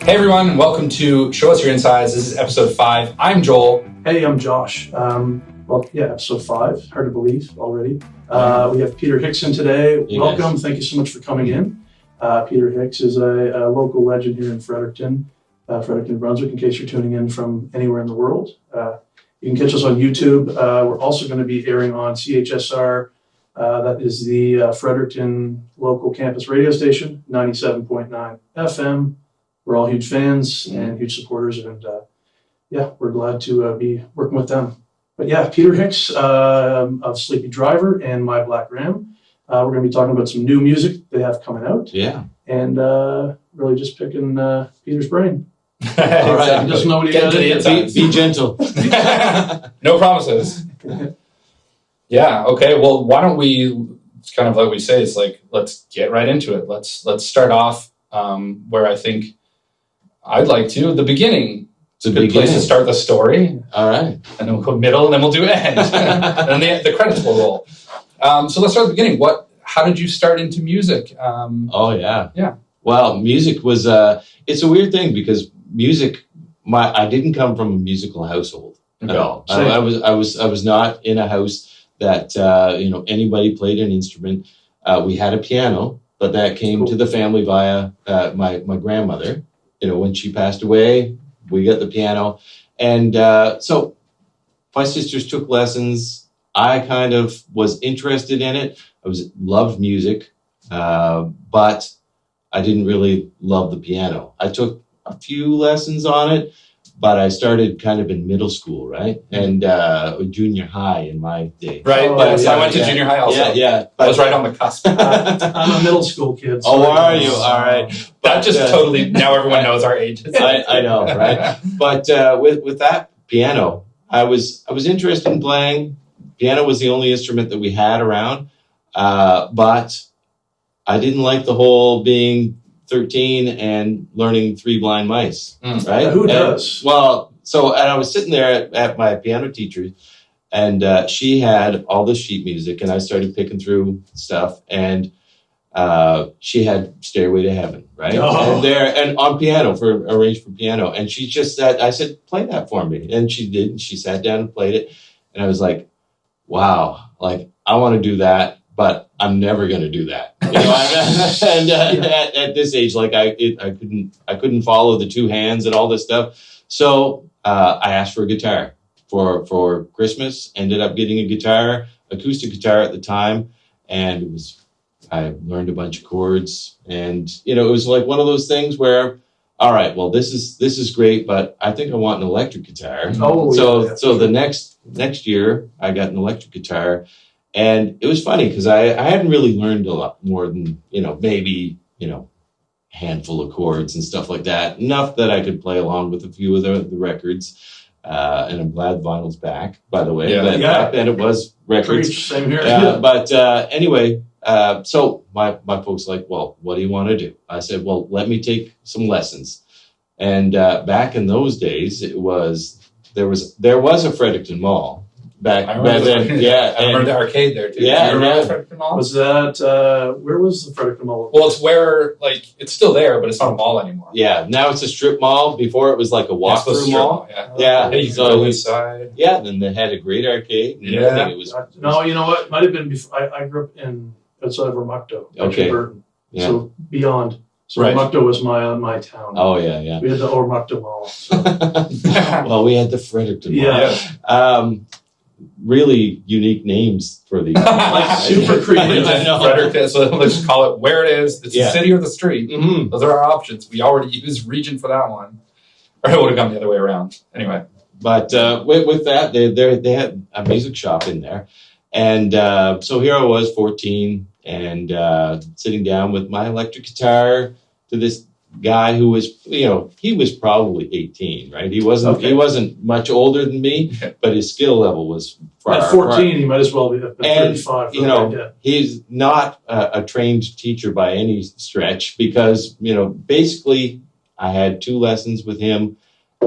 Hey everyone, and welcome to Show Us Your Insides. This is episode 5. I'm Joel. Hey, I'm Josh. Episode 5. Hard to believe already. We have Peter Hicks in today. Hey, Welcome. guys. Thank you so much for coming in. Peter Hicks is a local legend here in Fredericton, New Brunswick, in case you're tuning in from anywhere in the world. You can catch us on YouTube. We're also going to be airing on CHSR. That is the Fredericton local campus radio station, 97.9 FM. We're all huge fans and huge supporters, and we're glad to be working with them. But yeah, Peter Hicks of Sleepy Driver and My Black Ram. We're going to be talking about some new music they have coming out. Yeah. And really just picking Peter's brain. All right, he doesn't know what he Get into the does. insides. Be gentle. No promises. Yeah, okay. Well, why don't we, it's kind of like we say, it's like, let's get right into it. Let's start off where I think I'd like to, the beginning. It's a Good place to start the story. All right. And then we'll go middle, and then we'll do end. And then the credits will roll. So let's start at the beginning. How did you start into music? Oh, yeah. Yeah. Well, music was, it's a weird thing because music, I didn't come from a musical household at all. I was not in a house that, anybody played an instrument. We had a piano, but that came to the family via my grandmother. When she passed away, we got the piano. And so my sisters took lessons. I kind of was interested in it. Loved music, but I didn't really love the piano. I took a few lessons on it, but I started kind of in middle school, right? And junior high in my day. Right, yes, I went to junior high also. Yeah. I was right on the cusp. I'm a middle school kid. Oh, are you? All right. That just totally, now everyone knows our ages. I know, right? But with that piano, I was interested in playing. Piano was the only instrument that we had around, but I didn't like the whole being 13 and learning Three Blind Mice, right? Who does? And I was sitting there at my piano teacher, and she had all the sheet music, and I started picking through stuff, and she had Stairway to Heaven, right? Oh. And on piano, arranged for piano, and she just said, I said, play that for me, and she did, and she sat down and played it, and I was like, wow, like I want to do that, but I'm never going to do that. At this age, like I couldn't follow the two hands and all this stuff. So I asked for a guitar for Christmas. Ended up getting a guitar, acoustic guitar at the time, and I learned a bunch of chords, and it was like one of those things where, all right, well, this is great, but I think I want an electric guitar. So the next year I got an electric guitar. And it was funny because I hadn't really learned a lot more than, maybe, a handful of chords and stuff like that. Enough that I could play along with a few of the records. And I'm glad vinyl's back, by the way. Yeah. But back then it was records. Preach, same here. But anyway, so my folks were like, well, what do you want to do? I said, well, let me take some lessons. And back in those days, there was a Fredericton Mall. Back then, yeah. I remember the arcade there, too. Yeah, Do you remember the Fredericton Mall? Was that, where was the Fredericton Mall? Well, it's where, it's still there, but it's not a mall anymore. Yeah, now it's a strip mall. Before it was like a walk-through mall. Yeah, Yeah, you so go it was, inside. yeah, then they had a great arcade. And Yeah. everything. It was, No, you know what? Might have been before. I grew up outside of Ormucto, Okay. Burton. Yeah. So beyond. So Right. Ormucto was my town. Oh, yeah. We had the Ormucto Mall. So. Well, we had the Fredericton Mall. Yeah. Really unique names for these. Super creative. I know. Fredericton, so let's just call it where it is. It's the city or the street. Mhm. Those are our options. We already used region for that one. Or it would have gone the other way around. Anyway. But with that, they had a music shop in there. And so here I was, 14, and sitting down with my electric guitar to this guy who was, he was probably 18, right? He wasn't much older than me, but his skill level was far. At 14, he might as well be 35. He's not a trained teacher by any stretch because, basically I had 2 lessons with him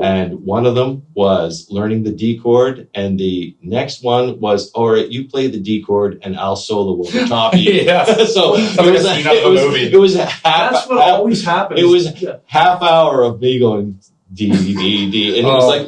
And one of them was learning the D chord, and the next one was, all right, you play the D chord, and I'll solo over top you. Yeah. So Something it was, I've seen out of a movie. it was a half. That's what always happens. It was half hour of me going D, D, D, and it was like.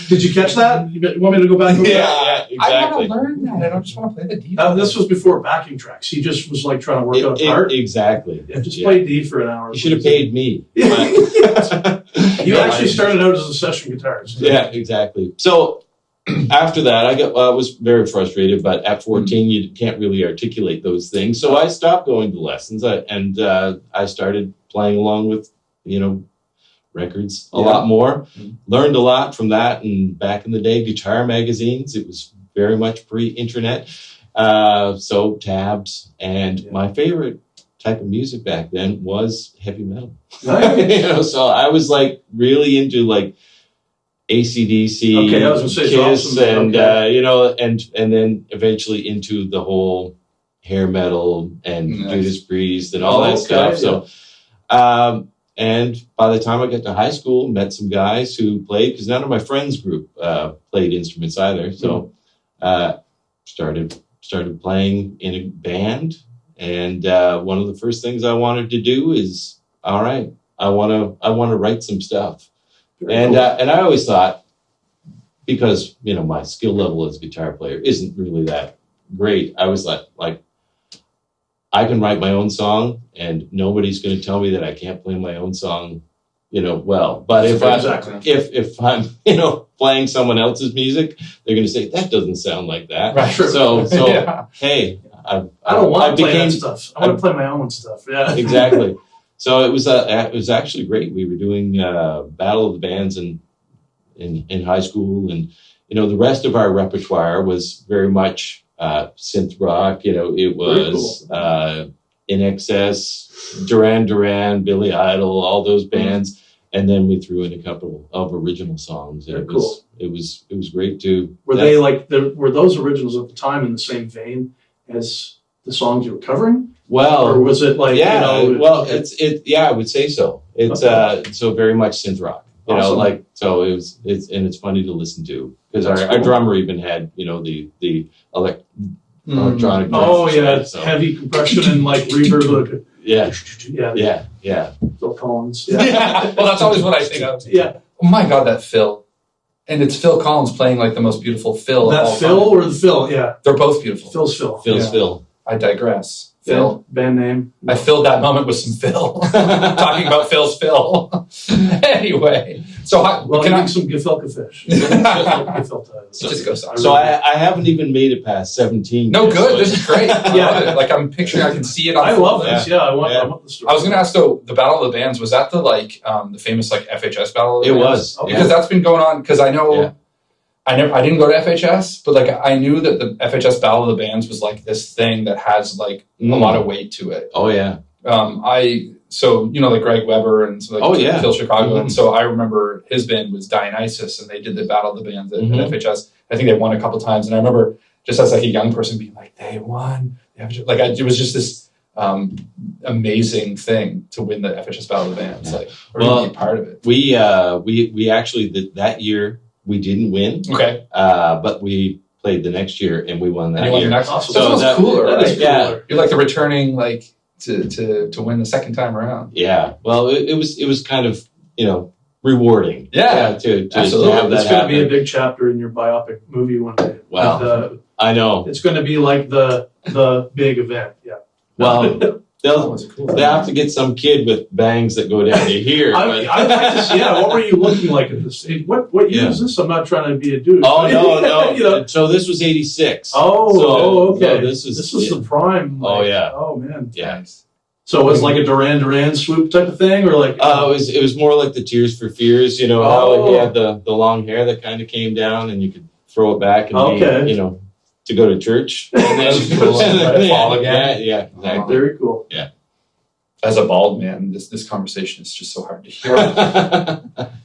Did you catch that? You want me to go back? Yeah, I exactly. want to learn that. I don't just want to play the D. This was before backing tracks. He just was like trying to work out a part. Exactly. Yeah, just play D for an hour. You should have paid me. You actually started out as a session guitarist. Yeah, exactly. So after that, I was very frustrated. But at 14, you can't really articulate those things. So I stopped going to lessons, and I started playing along with, records a lot more. Learned a lot from that. And back in the day, guitar magazines. It was very much pre-internet. So tabs, and my favorite type of music back then was heavy metal. Nice. So I was like really into like AC/DC, Okay, I was gonna say, Kiss, so and okay. and then eventually into the whole hair metal and Judas Priest and all that stuff. Yeah. So, and by the time I got to high school, met some guys who played, because none of my friends group played instruments either. So, started playing in a band. And one of the first things I wanted to do is, all right, I want to write some stuff. And I always thought, because my skill level as a guitar player isn't really that great, I was like I can write my own song, and nobody's going to tell me that I can't play my own song, well. But if I'm playing someone else's music, they're going to say that doesn't sound like that. Right. So Yeah. Hey. I don't want to play that stuff. I want to play my own stuff. Yeah, exactly. So it was actually great. We were doing Battle of the Bands in high school, and the rest of our repertoire was very much synth rock. It was In Excess, Duran Duran, Billy Idol, all those bands, and then we threw in a couple of original songs. And it was great too. Were those originals at the time in the same vein as the songs you were covering? Well, or was it like I would say so. It's so very much synth rock. Awesome. It's funny to listen to, because our drummer even had the electronic. Oh yeah, so. Heavy compression and like reverb. Yeah. Phil Collins. Yeah. Well, that's always what I think of. Yeah. Oh my God, that Phil. And it's Phil Collins playing like the most beautiful Phil. That Phil or the Phil? Yeah. They're both beautiful. Phil's Phil. Phil. I digress. Phil. Band name. I filled that moment with some Phil. Talking about Phil's Phil. Anyway. So can I some gefilte fish? Just go on. So I haven't even made it past 17. No, good. This is great. Yeah. Like I'm picturing, I can see it on I love this. Yeah, I want the story. I was going to ask though, the Battle of the Bands, was that the famous like FHS Battle of the Bands? It was. Because that's been going on, because I know... Yeah. I didn't go to FHS, but like I knew that the FHS Battle of the Bands was like this thing that has like a lot of weight to it. Oh yeah. Like Greg Weber and so like Kill Chicago, and so I remember his band was Dionysus, and they did the Battle of the Bands at FHS. I think they won a couple times, and I remember just as like a young person being like, they won. It was just this amazing thing to win the FHS Battle of the Bands, or be part of it. We actually that year. We didn't win. Okay. But we played the next year and we won that year. Awesome. So that's cooler, right? Yeah. You're like the returning, like to win the second time around. Yeah. Well, it was kind of rewarding. Yeah. To absolutely. have that it's going to be a big chapter in your biopic movie one day. Wow. I know. It's going to be like the big event. Yeah. Well. They'll have to get some kid with bangs that go down to here. I'd like to see. Yeah, what were you looking like at this stage? What year is this? I'm not trying to be a dude. Oh no. So this was '86. Okay. So this was the prime. Oh yeah. Oh man. Yeah. So it was like a Duran Duran swoop type of thing, or like? It was more like the Tears for Fears. How he had the long hair that kind of came down, and you could throw it back and be, to go to church and then fall again. Yeah, exactly. Very cool. Yeah. As a bald man, this conversation is just so hard to hear.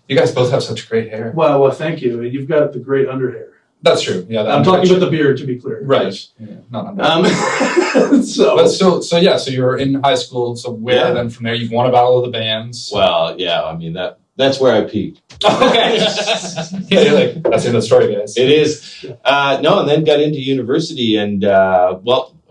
You guys both have such great hair. Well, thank you. You've got the great underhair. That's true. Yeah, I'm talking about the beard, to be clear. Right. Yeah, not under. So you're in high school. So where then from there? You've won a Battle of the Bands. Well, yeah. I mean that's where I peaked. Okay. Yeah, you're like, that's the end of the story, guys. It is. No, and then got into university, and a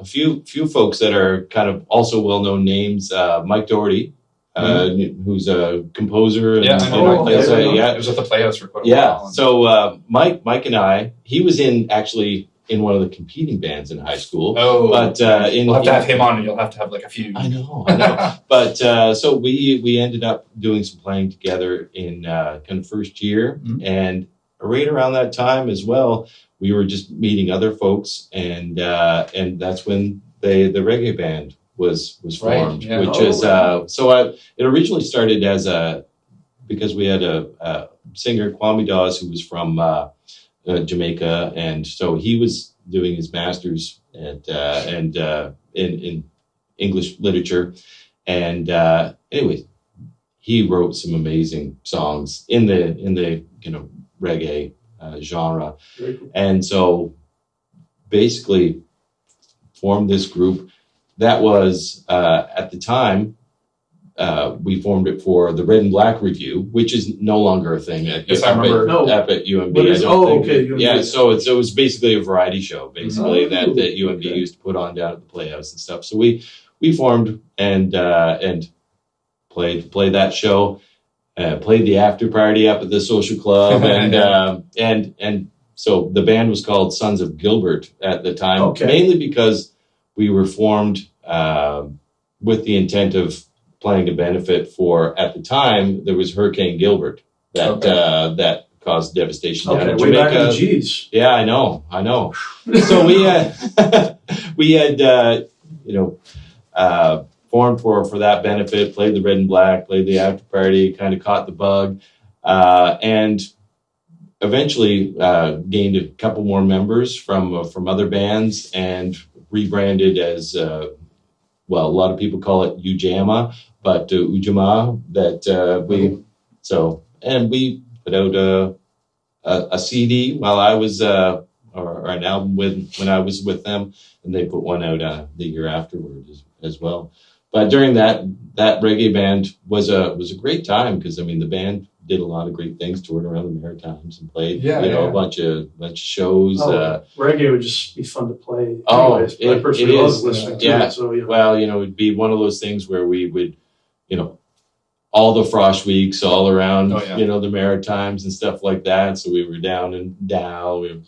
few folks that are kind of also well-known names. Mike Doherty, who's a composer. And, Yeah, I know. plays, It was at the Playhouse for quite a while. So Mike and I, he was actually in one of the competing bands in high school. Oh, but we'll have to have him on, and you'll have to have like a few. I know. But so we ended up doing some playing together in kind of first year, and right around that time as well, we were just meeting other folks, and that's when the reggae band was formed, right, which is it originally started because we had a singer, Kwame Dawes, who was from Jamaica, and so he was doing his master's in English literature, and anyways, he wrote some amazing songs in the reggae genre, and so basically formed this group that was at the time. We formed it for the Red and Black Review, which is no longer a thing at, Yes, I remember. up at UMB. UMB. Yeah, so it was basically a variety show, basically that UMB used to put on down at the Playhouse and stuff. So we formed and played that show, played the after party up at the social club, and so the band was called Sons of Gilbert at the time, mainly because we were formed with the intent of playing a benefit for, at the time, there was Hurricane Gilbert that caused devastation down in Jamaica. Way back in the G's. Yeah, I know. So we had formed for that benefit, played the Red and Black, played the after party, kind of caught the bug, and eventually gained a couple more members from other bands and rebranded as a lot of people call it Ujama, but Ujama, that we put out a CD while I was or an album when I was with them, and they put one out the year afterward as well. But during that reggae band was a great time, because I mean the band did a lot of great things, toured around the Maritimes and played a bunch of shows. Reggae would just be fun to play. Anyways, I personally love listening to it. So, well, it'd be one of those things where we would, all the frosh weeks all around, the Maritimes and stuff like that. So we were down in Dow, and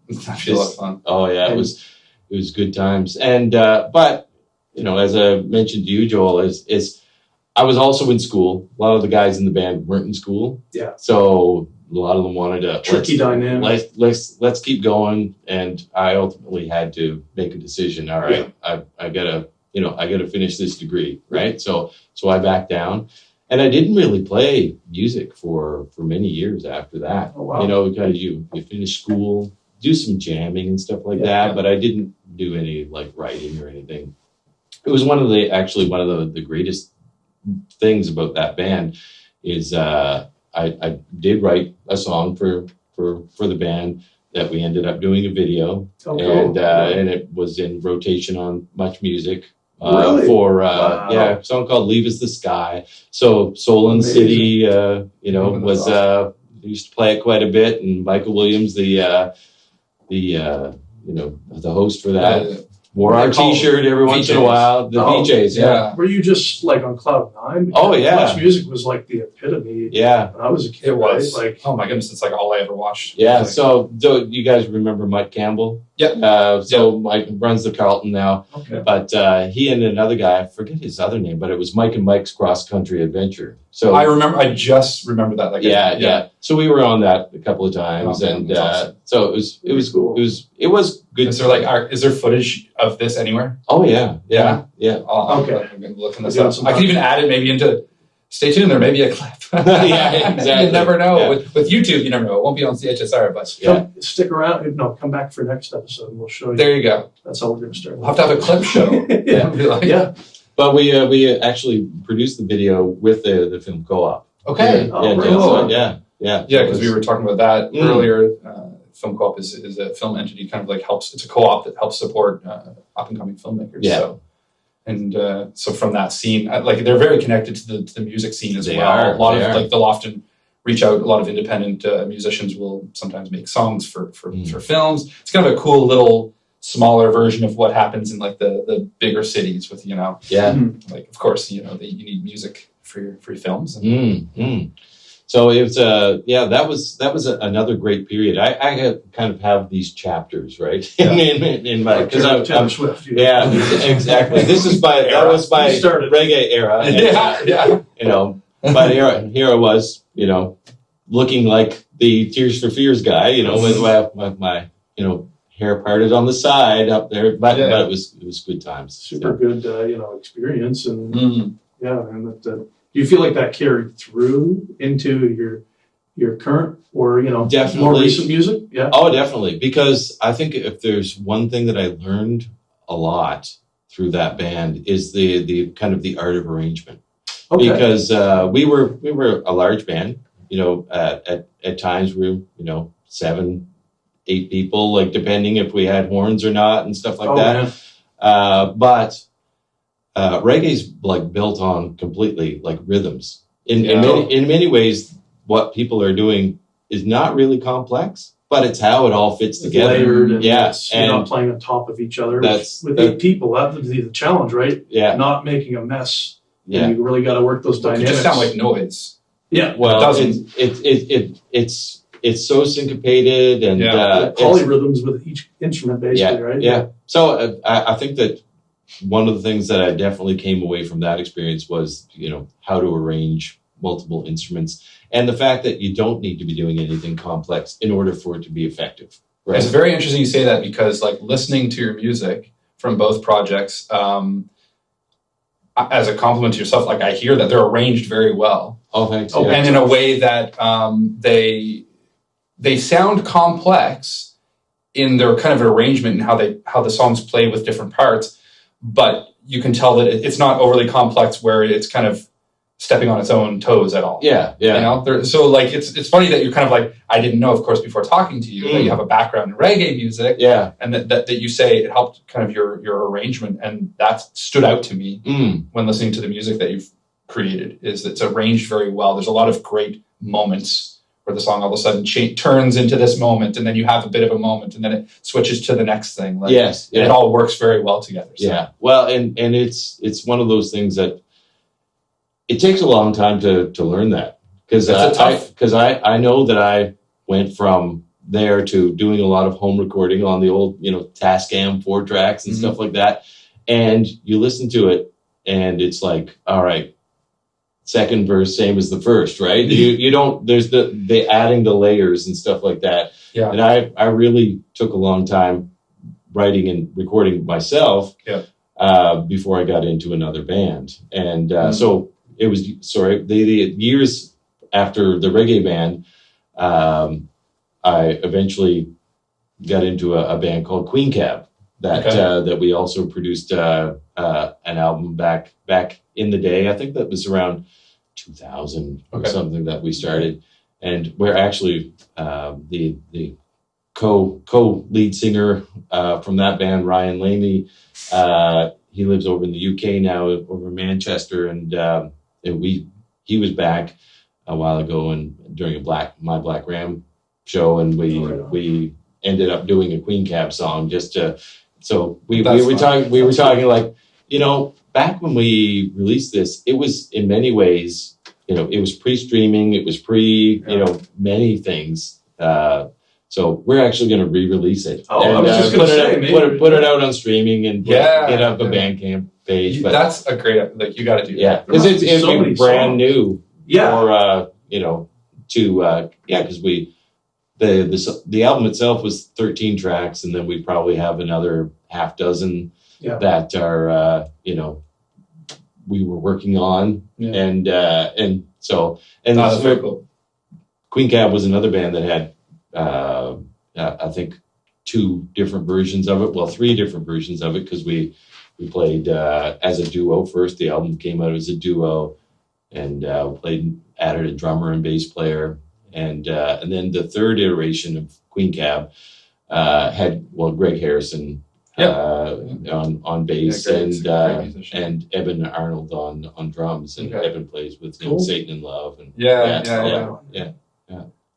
it's actually a lot of fun. Oh yeah, it was good times. And but as I mentioned to you, Joel, is I was also in school. A lot of the guys in the band weren't in school. Yeah. So a lot of them wanted to tricky dynamic. Let's keep going, and I ultimately had to make a decision. All right, I gotta finish this degree, right? So I backed down, and I didn't really play music for many years after that. Oh, wow. Because you finish school, do some jamming and stuff like that, but I didn't do any like writing or anything. It was one of the greatest things about that band is I did write a song for the band that we ended up doing a video, and it was in rotation on Much Music for a song called "Leave Us the Sky." So Solon City, was used to play it quite a bit, and Michael Williams, the host for that. Wore our T-shirt every once in a while. The VJs, yeah. Were you just like on cloud nine? Because Much Music was like the epitome. Yeah, when I was a kid. It was like, oh my goodness, it's like all I ever watched. Yeah. So you guys remember Mike Campbell? Yep. Mike runs the Carlton now. Okay. But he and another guy, I forget his other name, but it was Mike and Mike's Cross Country Adventure. So I just remember that. Like yeah. So we were on that a couple of times, and awesome. So it was cool. It was good. Is there is there footage of this anywhere? Oh yeah. Okay. I'm looking this up. I can even add it maybe into. Stay tuned. There may be a clip. Yeah, exactly. You never know. Yeah. With YouTube, you never know. It won't be on CHSR, but stick around. No, come back for next episode, and we'll show you. There you go. That's how we're going to start. We'll have to have a clip show. Yeah. But we actually produced the video with the film co-op. Okay. Cool. Yeah, because we were talking about that earlier. Film co-op is a film entity, kind of like helps. It's a co-op that helps support up and coming filmmakers. Yeah. So so from that scene, like they're very connected to the music scene as They well. are, A lot they of are. like they'll often reach out. A lot of independent musicians will sometimes make songs for films. It's kind of a cool little smaller version of what happens in like the bigger cities with Yeah. like of course you need music for your films. So it was that was another great period. I kind of have these chapters, right? Yeah. in my because Taylor I'm Swift. yeah, exactly. This is that was my You started. reggae era. And, Yeah. But here I was, looking like the Tears for Fears guy, with my hair parted on the side up there, but it was good times. Super good, experience, and Mm. and that. Do you feel like that carried through into your current or Definitely. more recent music? Yeah. Oh, definitely. Because I think if there's one thing that I learned a lot through that band is the kind of the art of arrangement. Okay. Because we were a large band. At times we were 7, 8 people, like depending if we had horns or not and stuff like that. Man. But reggae's like built on completely like rhythms. In many ways, what people are doing is not really complex, but it's how it all fits It's together. layered, and Yeah, you're not playing on top of each other. That's- With 8 people, that would be the challenge, right? Yeah, Not making a mess. yeah. And you really got to work those It dynamics. just sound like noise. Yeah. Well, It doesn't. It's so syncopated and Polyrhythms with each instrument, basically, right? Yeah. So I think that one of the things that I definitely came away from that experience was, how to arrange multiple instruments and the fact that you don't need to be doing anything complex in order for it to be effective. Right. It's very interesting you say that because like listening to your music from both projects, as a compliment to yourself, like I hear that they're arranged very well. Oh, thanks. Oh, Yeah. And in a way that they sound complex in their kind of arrangement and how the songs play with different parts, but you can tell that it's not overly complex where it's kind of stepping on its own toes at all. Yeah. So like it's funny that you're kind of like, I didn't know, of course, before talking to you that you have a background in reggae music. Yeah. And that you say it helped kind of your arrangement, and that stood out to me when listening to the music that you've created. Is it's arranged very well. There's a lot of great moments where the song all of a sudden turns into this moment, and then you have a bit of a moment, and then it switches to the next thing. Like, Yes. and it all works very well together. So. Yeah. Well, and it's one of those things that it takes a long time to learn that because I know that I went from there to doing a lot of home recording on the old Tascam 4 tracks and stuff like that, and you listen to it and it's like, all right, second verse same as the first, right? You don't, there's the adding the layers and stuff like that. Yeah. And I really took a long time writing and recording myself before I got into another band. And so it was, the years after the reggae band, I eventually got into a band called Queen Cab that we also produced an album back in the day. I think that was around 2000 or something that we started. And we're actually the co-lead singer from that band, Ryan Lamey. He lives over in the UK now, over in Manchester, and he was back a while ago and during My Black Ram show, and we ended up doing a Queen Cab song just to. So we were talking like, back when we released this, it was in many ways, it was pre-streaming, it was many things. So we're actually going to re-release it. Oh, and, I was just going to say, put it out on streaming and get up a Bandcamp page. But that's a great, like you got to do that. Yeah, because it's so many brand songs. new. Yeah. Because the album itself was 13 tracks, and then we probably have another half dozen that are we were working on, and that's very cool. Queen Cab was another band that had I think 2 different versions of it. Well, 3 different versions of it because we played as a duo first. The album came out as a duo, and added a drummer and bass player, and then the third iteration of Queen Cab had Greg Harrison on bass, great musician. and Evan Arnold on drums, and Okay. Evan plays with Cool. Satan in Love, and Yeah.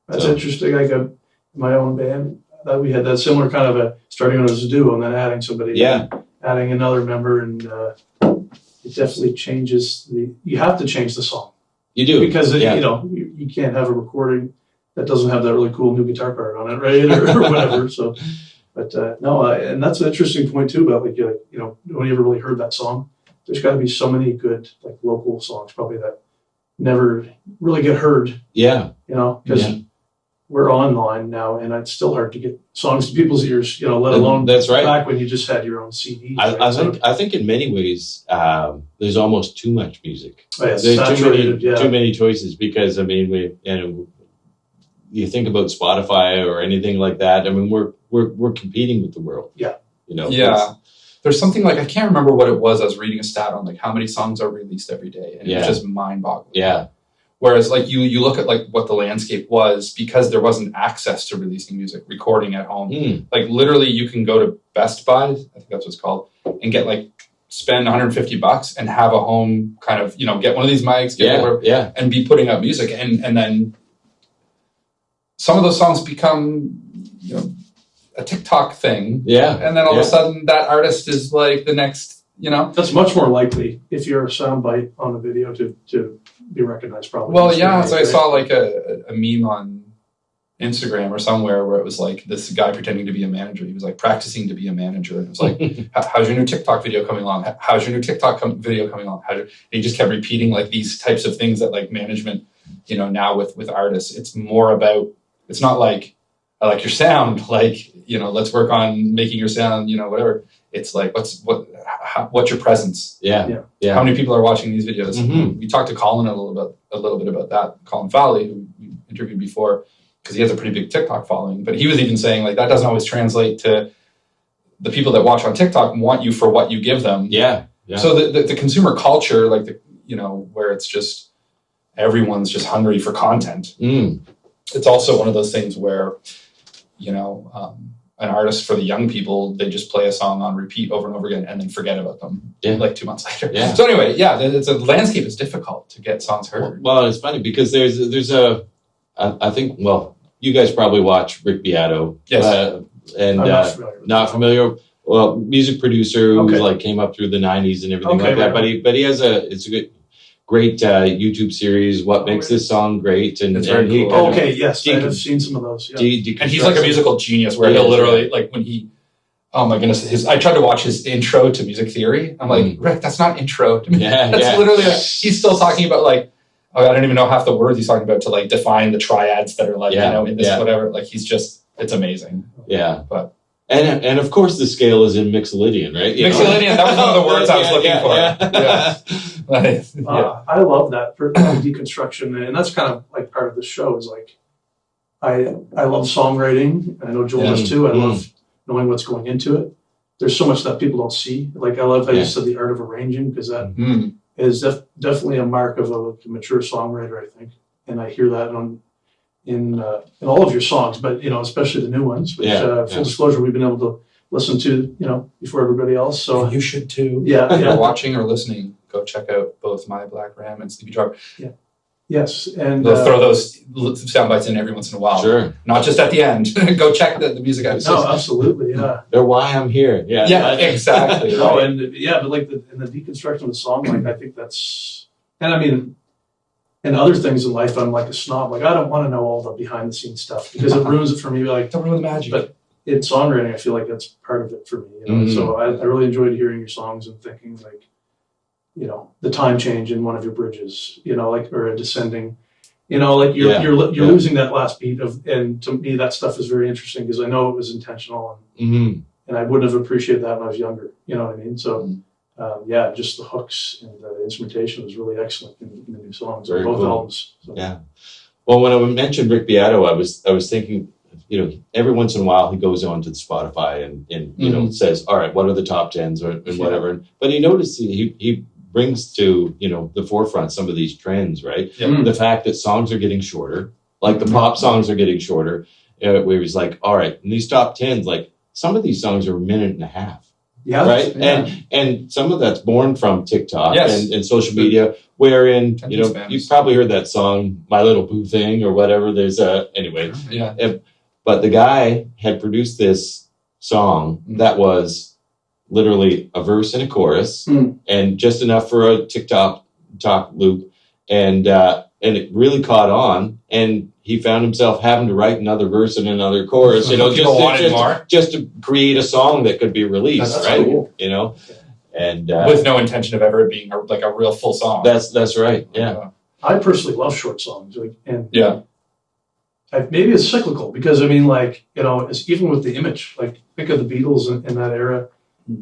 That's So- interesting. I got my own band that we had that similar kind of a starting out as a duo and then adding somebody, adding another member, and it definitely changes you have to change the song you do because you can't have a recording that doesn't have that really cool new guitar part on it, right? or whatever. So, but no, and that's an interesting point too about like nobody ever really heard that song. There's got to be so many good like local songs probably that never really get heard. Yeah. Because we're online now, and it's still hard to get songs to people's ears. Let alone That's right. back when you just had your own CDs. I think in many ways there's almost too much music. There's Too many choices because I mean you think about Spotify or anything like that. I mean we're competing with the world. Yeah. Yeah. There's something like, I can't remember what it was. I was reading a stat on like how many songs are released every day, and it's just mind-boggling. Yeah. Whereas like you look at like what the landscape was, because there wasn't access to releasing music, recording at home. Like literally you can go to Best Buy, I think that's what it's called, and get spend $150 and have a home kind of, get one of these mics, and be putting out music. And then some of those songs become, a TikTok thing. Yeah. And then all of a sudden that artist is like the next, That's much more likely if you're a soundbite on a video to be recognized probably. Well, yeah. So I saw like a meme on Instagram or somewhere where it was like this guy pretending to be a manager. He was like practicing to be a manager. And it was like, how's your new TikTok video coming along? How's your new TikTok video coming along? And he just kept repeating like these types of things that like management, now with artists, it's more about, it's not like, I like your sound, like, let's work on making your sound, whatever. It's like, what's your presence? Yeah. How many people are watching these videos? Mm-hmm. We talked to Colin a little bit about that. Colin Fowley, who we interviewed before, because he has a pretty big TikTok following. But he was even saying like that doesn't always translate to the people that watch on TikTok want you for what you give them. Yeah. So the consumer culture, like where it's just everyone's just hungry for content. It's also one of those things where an artist, for the young people, they just play a song on repeat over and over again and then forget about them like 2 months later. Yeah. So anyway, the landscape is difficult to get songs heard. Well, it's funny because there's I think, you guys probably watch Rick Beato. Yes. I'm Not familiar. Well, music producer who came up through the 90s and everything like that. Right. But he has it's a great YouTube series, What Makes This Song Great, and It's very he cool. Yes, I've seen some of those. Yeah. And he's like a musical genius where he'll literally, like when he, oh my goodness, I tried to watch his intro to music theory. I'm like, Rick, that's not intro to me. That's literally, he's still talking about like, I don't even know half the words he's talking about to like define the triads that are like, in this whatever. Like it's amazing. Yeah. But. And of course the scale is in Mixolydian, right? Mixolydian, that was one of the words I was looking for. I love that for deconstruction, and that's kind of like part of the show is like, I love songwriting, and I know Joel does too. I love knowing what's going into it. There's so much that people don't see. Like I love how you said the art of arranging, because that is definitely a mark of a mature songwriter, I think. And I hear that in all of your songs, but especially the new ones, which full disclosure, we've been able to listen to, before everybody else. So you should too. Yeah. If you're watching or listening, go check out both My Black Ram and Sleepy Drop. Yeah. Yes. And they'll throw those sound bites in every once in a while. Sure. Not just at the end. Go check the music out. No, absolutely. Yeah. They're why I'm here. Yeah. Yeah, exactly. No, and but like in the deconstruction of the song, like I think that's, and I mean, and other things in life, I'm like a snob. Like I don't want to know all the behind the scenes stuff because it ruins it for me. Like don't ruin the magic. But in songwriting, I feel like that's part of it for me. So I really enjoyed hearing your songs and thinking like, the time change in one of your bridges, or a descending, like you're losing that last beat and to me that stuff is very interesting because I know it was intentional and I wouldn't have appreciated that when I was younger. You know what I mean? So. Just the hooks and the instrumentation was really excellent in the new songs on both albums. So. Yeah. Well, when I mentioned Rick Beato, I was thinking, every once in a while he goes on to Spotify and says, all right, what are the top 10s and whatever. But he noticed he brings to, the forefront some of these trends, right? Yeah. The fact that songs are getting shorter, like the pop songs are getting shorter, where he's like, all right, in these top 10s, like some of these songs are a minute and a half. Yeah. Right. Yeah. And some of that's born from TikTok Yes. and social media, wherein, Attention you know, spans. you've probably heard that song, My Little Pooh Thing or whatever. There's anyway. Yeah. But the guy had produced this song that was literally a verse and a chorus and just enough for a TikTok loop. And it really caught on. And he found himself having to write another verse and another chorus, you know, People wanted more. just to create a song that could be released, That's right? cool. You know, and With no intention of ever being a real full song. that's right. Yeah. I personally love short songs, like, and Yeah. maybe it's cyclical because I mean, like, you know, it's even with the image. Like, think of the Beatles in that era.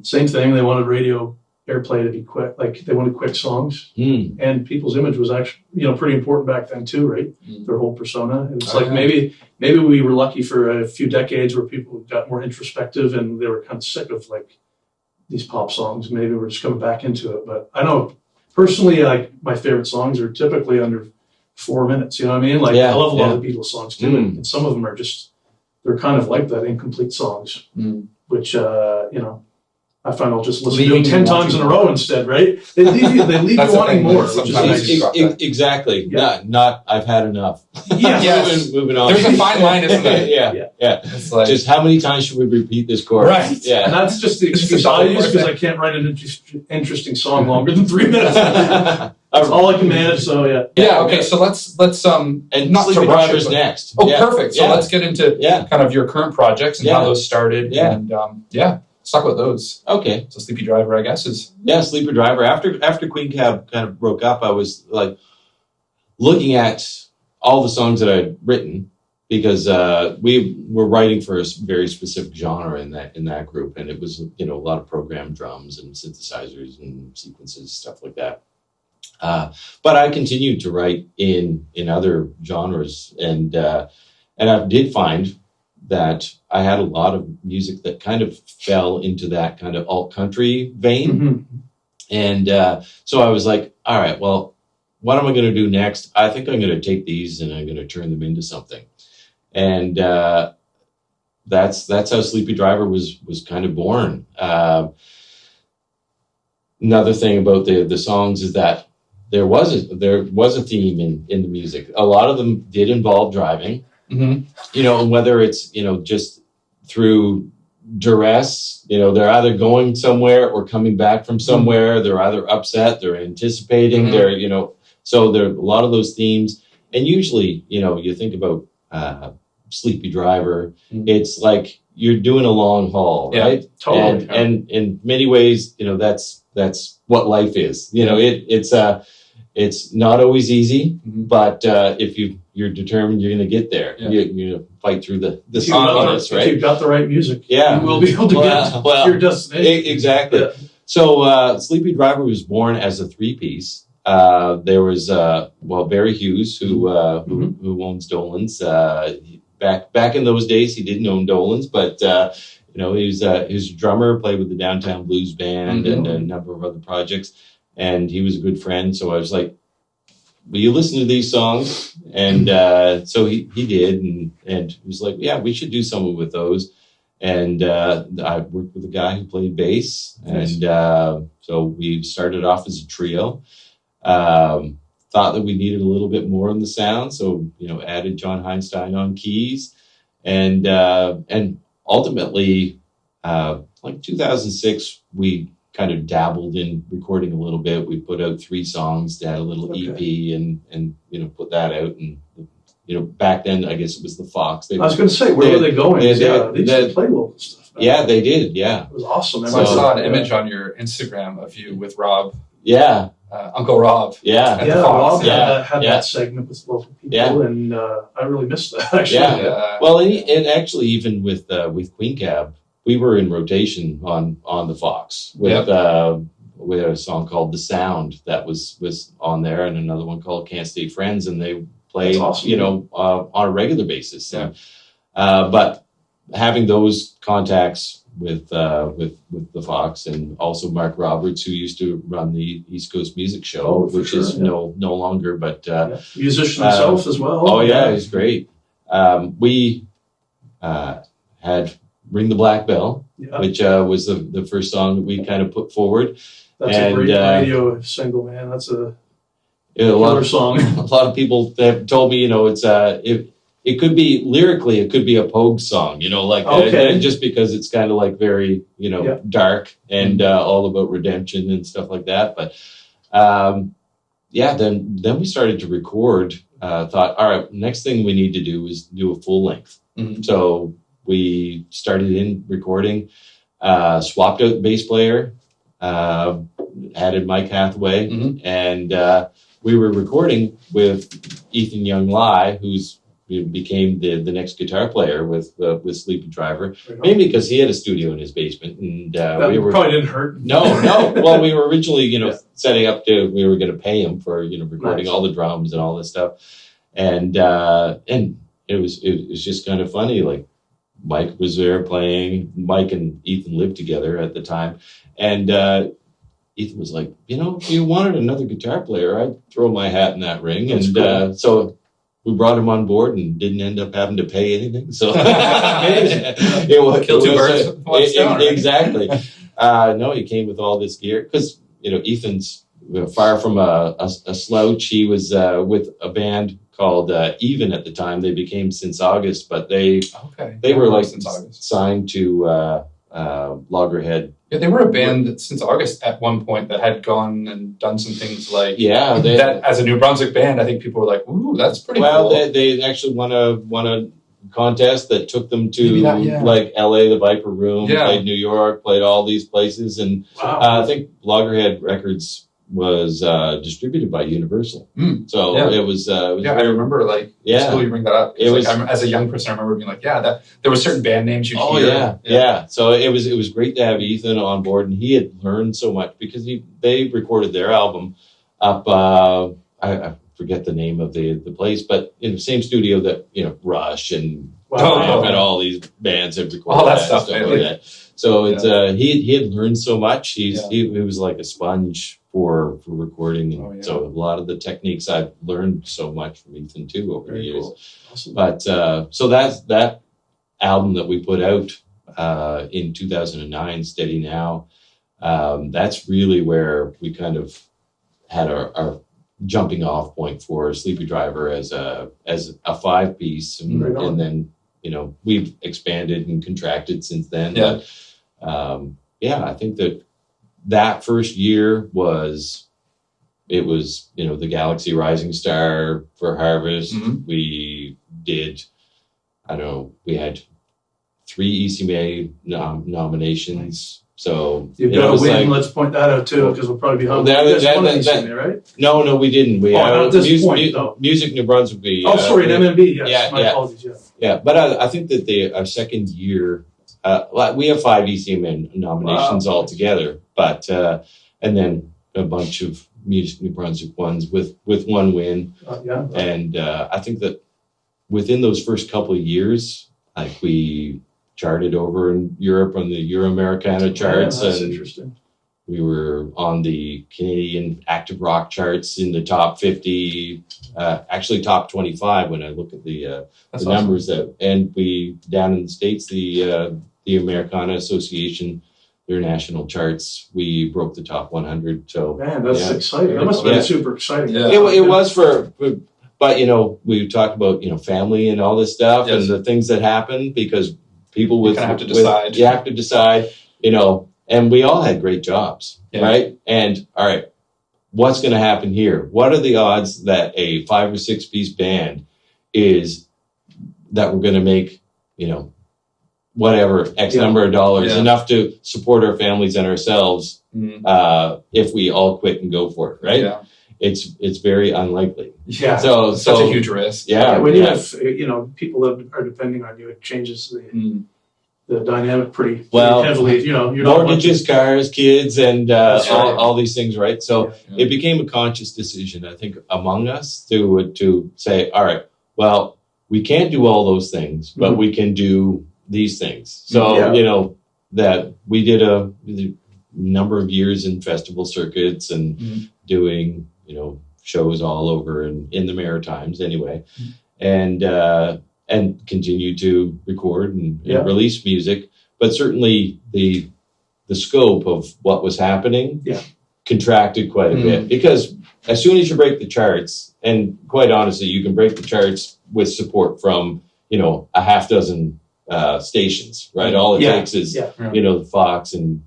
Same thing. They wanted radio airplay to be quick. Like, they wanted quick songs, and people's image was actually, you know, pretty important back then too, right? Their whole persona. And it's like maybe we were lucky for a few decades where people got more introspective and they were kind of sick of like these pop songs. Maybe we're just coming back into it. But I know personally, like, my favorite songs are typically under 4 minutes. You know what I mean? Like, I love a lot of the Beatles songs too, and some of them are just, they're kind of like that, incomplete songs, which you know, I find I'll just listen to them 10 times in a row instead, right? They leave you That's wanting the thing, more. that Which is sometimes nice. Exactly. Yeah. Not I've had enough. Yes. Moving on. There's a fine line, isn't there? Yeah. It's like, Just how many times should we repeat this chorus? Right. And Yeah. that's just the It's just excuse a I double use because word. I can't write an interesting song longer than 3 minutes. That's all I can manage. So yeah. yeah. Okay. So let's And not to Sleepy rush Driver's it, but- next. Oh, Yeah. perfect. So Yeah. let's get into Yeah. kind of your current projects and how Yeah. those started. Yeah. And let's talk about those. Okay. So Sleepy Driver, I guess, is Sleeper Driver. After Queen Cab kind of broke up, I was like looking at all the songs that I'd written because we were writing for a very specific genre in that group, and it was, you know, a lot of programmed drums and synthesizers and sequences, stuff like that. But I continued to write in other genres, and I did find that I had a lot of music that kind of fell into that kind of alt country vein. And so I was like, all right, well, what am I going to do next? I think I'm going to take these and I'm going to turn them into something. And that's how Sleepy Driver was kind of born. Another thing about the songs is that there was a theme in the music. A lot of them did involve driving. You know, and whether it's, you know, just through duress, you know, they're either going somewhere or coming back from somewhere. They're either upset, they're anticipating, they're, you know, so there are a lot of those themes. And usually, you know, you think about Sleepy Driver, it's like you're doing a long haul, right? Totally. And in many ways, you know, that's what life is. You know, it's not always easy, but if you're determined, you're going to get there. Yeah. You fight through the If slowness, If right? you've got the right music, Yeah. you will be able to get Well, to your destination. Exactly. Yeah. So Sleepy Driver was born as a 3-piece. There was Barry Hughes, who owns Dolan's. Back in those days, he didn't own Dolan's, but you know, he was a drummer, played with the Downtown Blues Band and a number of other projects, and he was a good friend. So I was like, will you listen to these songs? And so he did, and he was like, yeah, we should do something with those. And I worked with a guy who played bass, and so we started off as a trio. Thought that we needed a little bit more on the sound, so, you know, added John Heinstein on keys, and ultimately, like 2006, we kind of dabbled in recording a little bit. We put out 3 songs, that had a little EP, and you know, put that out. And you know, back then, I guess it was the Fox. I was going to say, where were they going? They used to play local stuff. Yeah, they did. Yeah, it was awesome. So I saw an image on your Instagram of you with Rob. Yeah. Uncle Rob. Yeah. At Yeah, the Fox. Rob had that segment with local people, and I really missed that, actually. Yeah. Well, and actually, even with Queen Cab, we were in rotation on the Fox with a song called "The Sound" that was on there, and another one called "Can't Stay Friends," and they played, awesome. you know, on a regular basis. Yeah. But having those contacts with the Fox, and also Mark Roberts, who used to run the East Coast Music Show, which is no longer, but musician himself as well. Oh yeah, he's great. We had Ring the Black Bell, Yeah, which was the first song that we kind of put forward. that's a great radio single, man. That's a A lot killer of song. a lot of people have told me, it's it could be lyrically, it could be a Pogue song, like Okay. just because it's kind of like very, Yeah. dark and all about redemption and stuff like that. But then we started to record. Thought, all right, next thing we need to do is do a full length. Mhm. So we started in recording, swapped out the bass player, added Mike Hathaway, Mhm. and we were recording with Ethan Young-Lai, who became the next guitar player with Sleepy Driver, mainly because he had a studio in his basement, and That we were probably didn't hurt. no. Well, we were originally, Yeah. setting up we were going to pay him for, recording Nice. all the drums and all this stuff, and it was just kind of funny. Like Mike was there playing. Mike and Ethan lived together at the time, and Ethan was like, if you wanted another guitar player, I'd throw my hat in that ring, That's and cool. so. We brought him on board and didn't end up having to pay anything. So Kill two birds with one stone, right? Exactly. No, he came with all this gear because Ethan's far from a slouch. He was with a band called Even at the time. They became Since August, but they were like Since August. signed to Loggerhead. Yeah, they were a band that since August at one point that had gone and done some things like Yeah, that as a New Brunswick band. I think people were like, "Ooh, that's pretty well, cool." they actually won a contest that took them to Maybe that, yeah. like LA, the Viper Room, Yeah. played New York, played all these places, and Wow. I think Loggerhead Records was distributed by Universal. Mm, So yeah. it was I very, remember like it's cool you bring that up. It was- as a young person, I remember being like, that there were certain band names you'd oh hear. yeah. So it was great to have Ethan on board, and he had learned so much because they recorded their album up. I forget the name of the place, but in the same studio that Rush and Wow. and all these bands have recorded All that and stuff, like man. that. So it's he had learned so much. He was like a sponge for recording, and Oh, yeah. so a lot of the techniques I've learned so much from Ethan too over the Very years. cool. Awesome. But so that's that album that we put out in 2009, Steady Now. That's really where we kind of had our jumping off point for Sleepy Driver as a 5-piece, and, Right on. and then we've expanded and contracted since then. Yeah. But I think that first year was the Galaxy Rising Star for Harvest. Mhm. We did, I don't know, we had 3 ECMA nominations. So You've it got to was win. like, Let's point that out too, because we'll probably be Well, hungry. that- You guys that- won that- an ECMA, right? no, we didn't. We not at this point, though. Music New Brunswick. Oh, sorry, an MMB. Yes, Yeah, my yeah. apologies. Yeah. Yeah, but I think that our second year, we have 5 ECMA nominations Wow. altogether, but and then a bunch of Music New Brunswick ones with one win, Yeah. and I think that within those first couple of years, like we charted over in Europe on the Euro-Americana charts, Yeah, that's and interesting. we were on the Canadian active rock charts in the top 50, actually top 25 when I look at the That's numbers and we down in the States, the Americana Association, their national charts, we broke the top 100. So Man, that's yeah. exciting. That must have been Yeah. super exciting. Yeah. it was but we talked about family and all this stuff Yes. and the things that happen because people with kinda have to decide. you have to decide, and we all had great jobs, Yeah. right? And all right, what's going to happen here? What are the odds that a 5 or 6 piece band is that we're going to make, whatever X Yeah. number of dollars, Yeah. enough to support our families and ourselves Mhm. if we all quit and go for it, right? Yeah. It's very unlikely. Yeah. So Such a huge risk. Yeah, when you yeah. have people that are depending on you, it changes Mm. the dynamic pretty Well, heavily. You're not mortgages, cars, kids, and That's right. all these things, right? So Yeah. it became a conscious decision, I think, among us to say, all right, well, we can't do all those things, but Mhm. we can do these things. So, Yeah. that we did a number of years in festival circuits and Mhm. doing, shows all over in the Maritimes anyway. And continue to record and Yeah. release music. but certainly the scope of what was happening contracted quite a bit, because as soon as you break the charts, and quite honestly, you can break the charts with support from, a half dozen stations, right? All it takes is, the Fox and,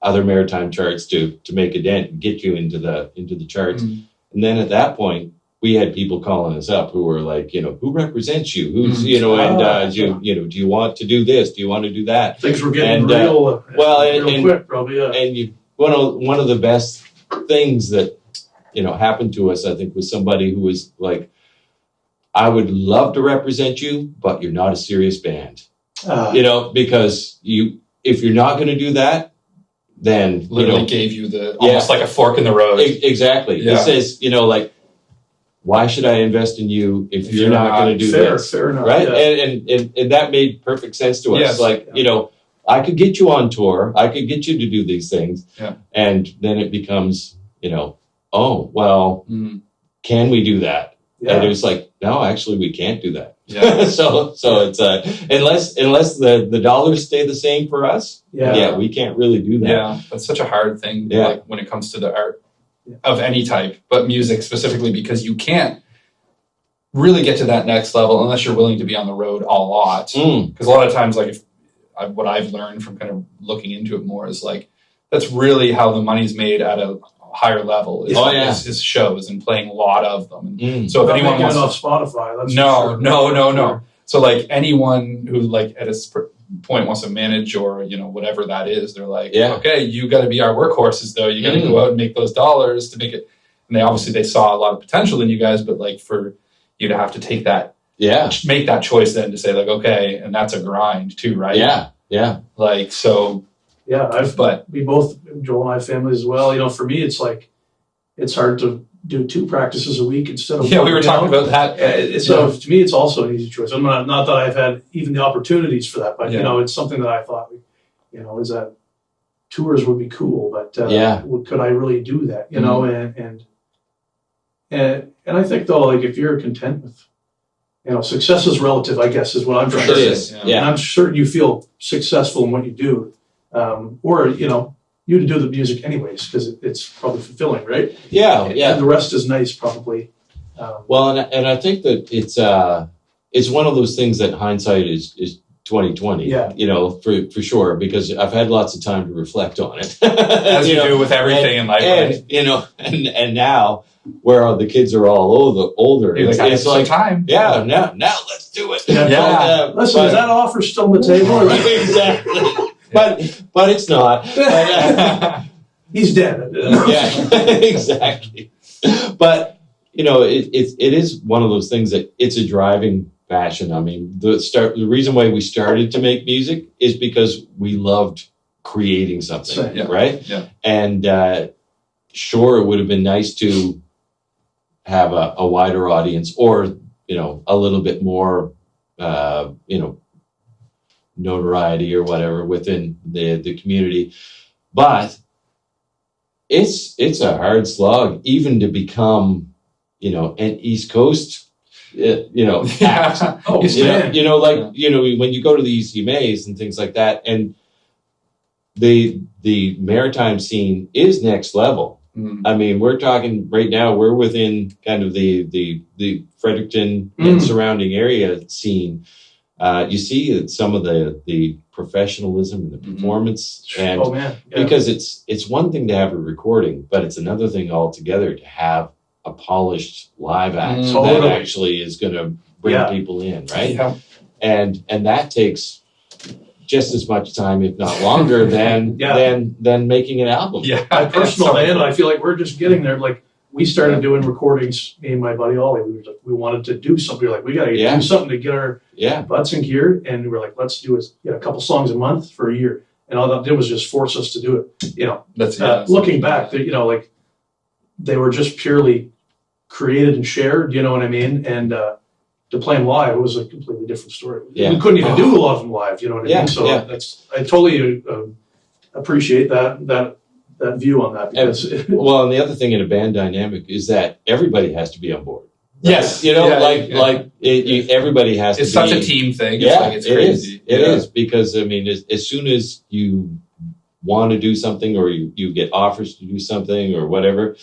other maritime charts to make a dent and get you into the charts. And then at that point, we had people calling us up who were like, who represents you? Who's, do you want to do this? Do you want to do that? Things were getting real quick, probably. Yeah. And one of the best things that, happened to us, I think, was somebody who was like, I would love to represent you, but you're not a serious band. Because if you're not going to do that, then literally gave you almost like a fork in the road. Exactly. Yeah. It says, why should I invest in you if you're not going to do this? Fair enough. Right? Yeah. And that made perfect sense to us. Yes. Like, I could get you on tour. I could get you to do these things. Yeah. And then it becomes, oh, well, can we do that? Yeah. And it was like, no, actually, we can't do that. Yeah. so it's unless the dollars stay the same for us, we can't really do that. Yeah, that's such a hard thing. Like when it comes to the art of any type, but music specifically, because you can't really get to that next level unless you're willing to be on the road a lot. Because a lot of times, like what I've learned from kind of looking into it more is like that's really how the money's made at a higher level is shows and playing a lot of them. So if anyone wants off Spotify, that's no. So like anyone who like at a point wants to manage or whatever that is, they're like, okay, you got to be our workhorses though. You got to go out and make those dollars to make it. And they saw a lot of potential in you guys, but like for you to have to take that, make that choice then to say like, okay, and that's a grind too, right? Yeah. Like so. Yeah, we both, Joel and I, have families as well. For me, it's like, it's hard to do 2 practices a week instead of one. We were talking about that. So to me, it's also an easy choice. I'm not that I've had even the opportunities for that, but it's something that I thought, is that tours would be cool, but could I really do that? And I think though, like if you're content with, success is relative, I guess, is what I'm trying to say. Yeah. And I'm certain you feel successful in what you do. Or you to do the music anyways because it's probably fulfilling, right? And the rest is nice, probably. And I think that it's one of those things that hindsight is 2020. For sure, because I've had lots of time to reflect on it, as you do with everything in life. And now where the kids are all older, it's like time. Now let's do it. Listen, is that offer still on the table? Exactly. But it's not. He's dead. Exactly. But it is one of those things that it's a driving passion. I mean, the reason why we started to make music is because we loved creating something, right? Yeah. And sure, it would have been nice to have a wider audience, or a little bit more, notoriety or whatever within the community, but it's a hard slog even to become an East Coast act. When you go to the ECMAs and things like that, and the maritime scene is next level. I mean, we're talking right now, we're within kind of the Fredericton and surrounding area scene. You see that some of the professionalism and the performance, because it's one thing to have a recording, but it's another thing altogether to have a polished live act that actually is going to bring people in, right? Yeah. And that takes just as much time, if not longer, than making an album. Yeah, my personal end, I feel like we're just getting there. Like we started doing recordings, me and my buddy Ollie. We wanted to do something. We were like, we got to do something to get our butts in gear. And we were like, let's do a couple songs a month for a year. And all that did was just force us to do it. Looking back, like they were just purely created and shared. You know what I mean? And to play them live, it was a completely different story. Yeah. We couldn't even do a lot of them live. You know what I mean? So I totally appreciate that view on that. Because and the other thing in a band dynamic is that everybody has to be on board. Yes. You know, Yeah. everybody has It's to be. such a team thing. Yeah, It's crazy. It is because I mean, as soon as you want to do something or you get offers to do something or whatever,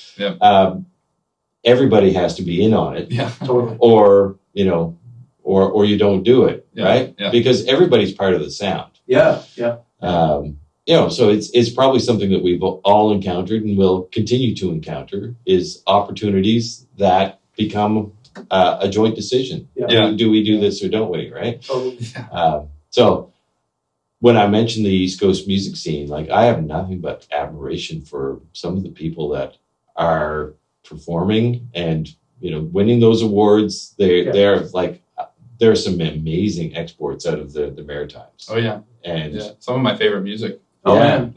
everybody has to be in on it. Yeah. Totally. Or you know, or you don't do it, right? Yeah. Because everybody's part of the sound. Yeah. You know, so it's probably something that we've all encountered and will continue to encounter is opportunities that become a joint decision. Yeah. Do we do this or don't we, right? Totally. So when I mentioned the East Coast music scene, like I have nothing but admiration for some of the people that are performing and, you know, winning those awards. They're like, there are some amazing exports out of the Maritimes. Oh yeah. And some of my favorite music. Oh man.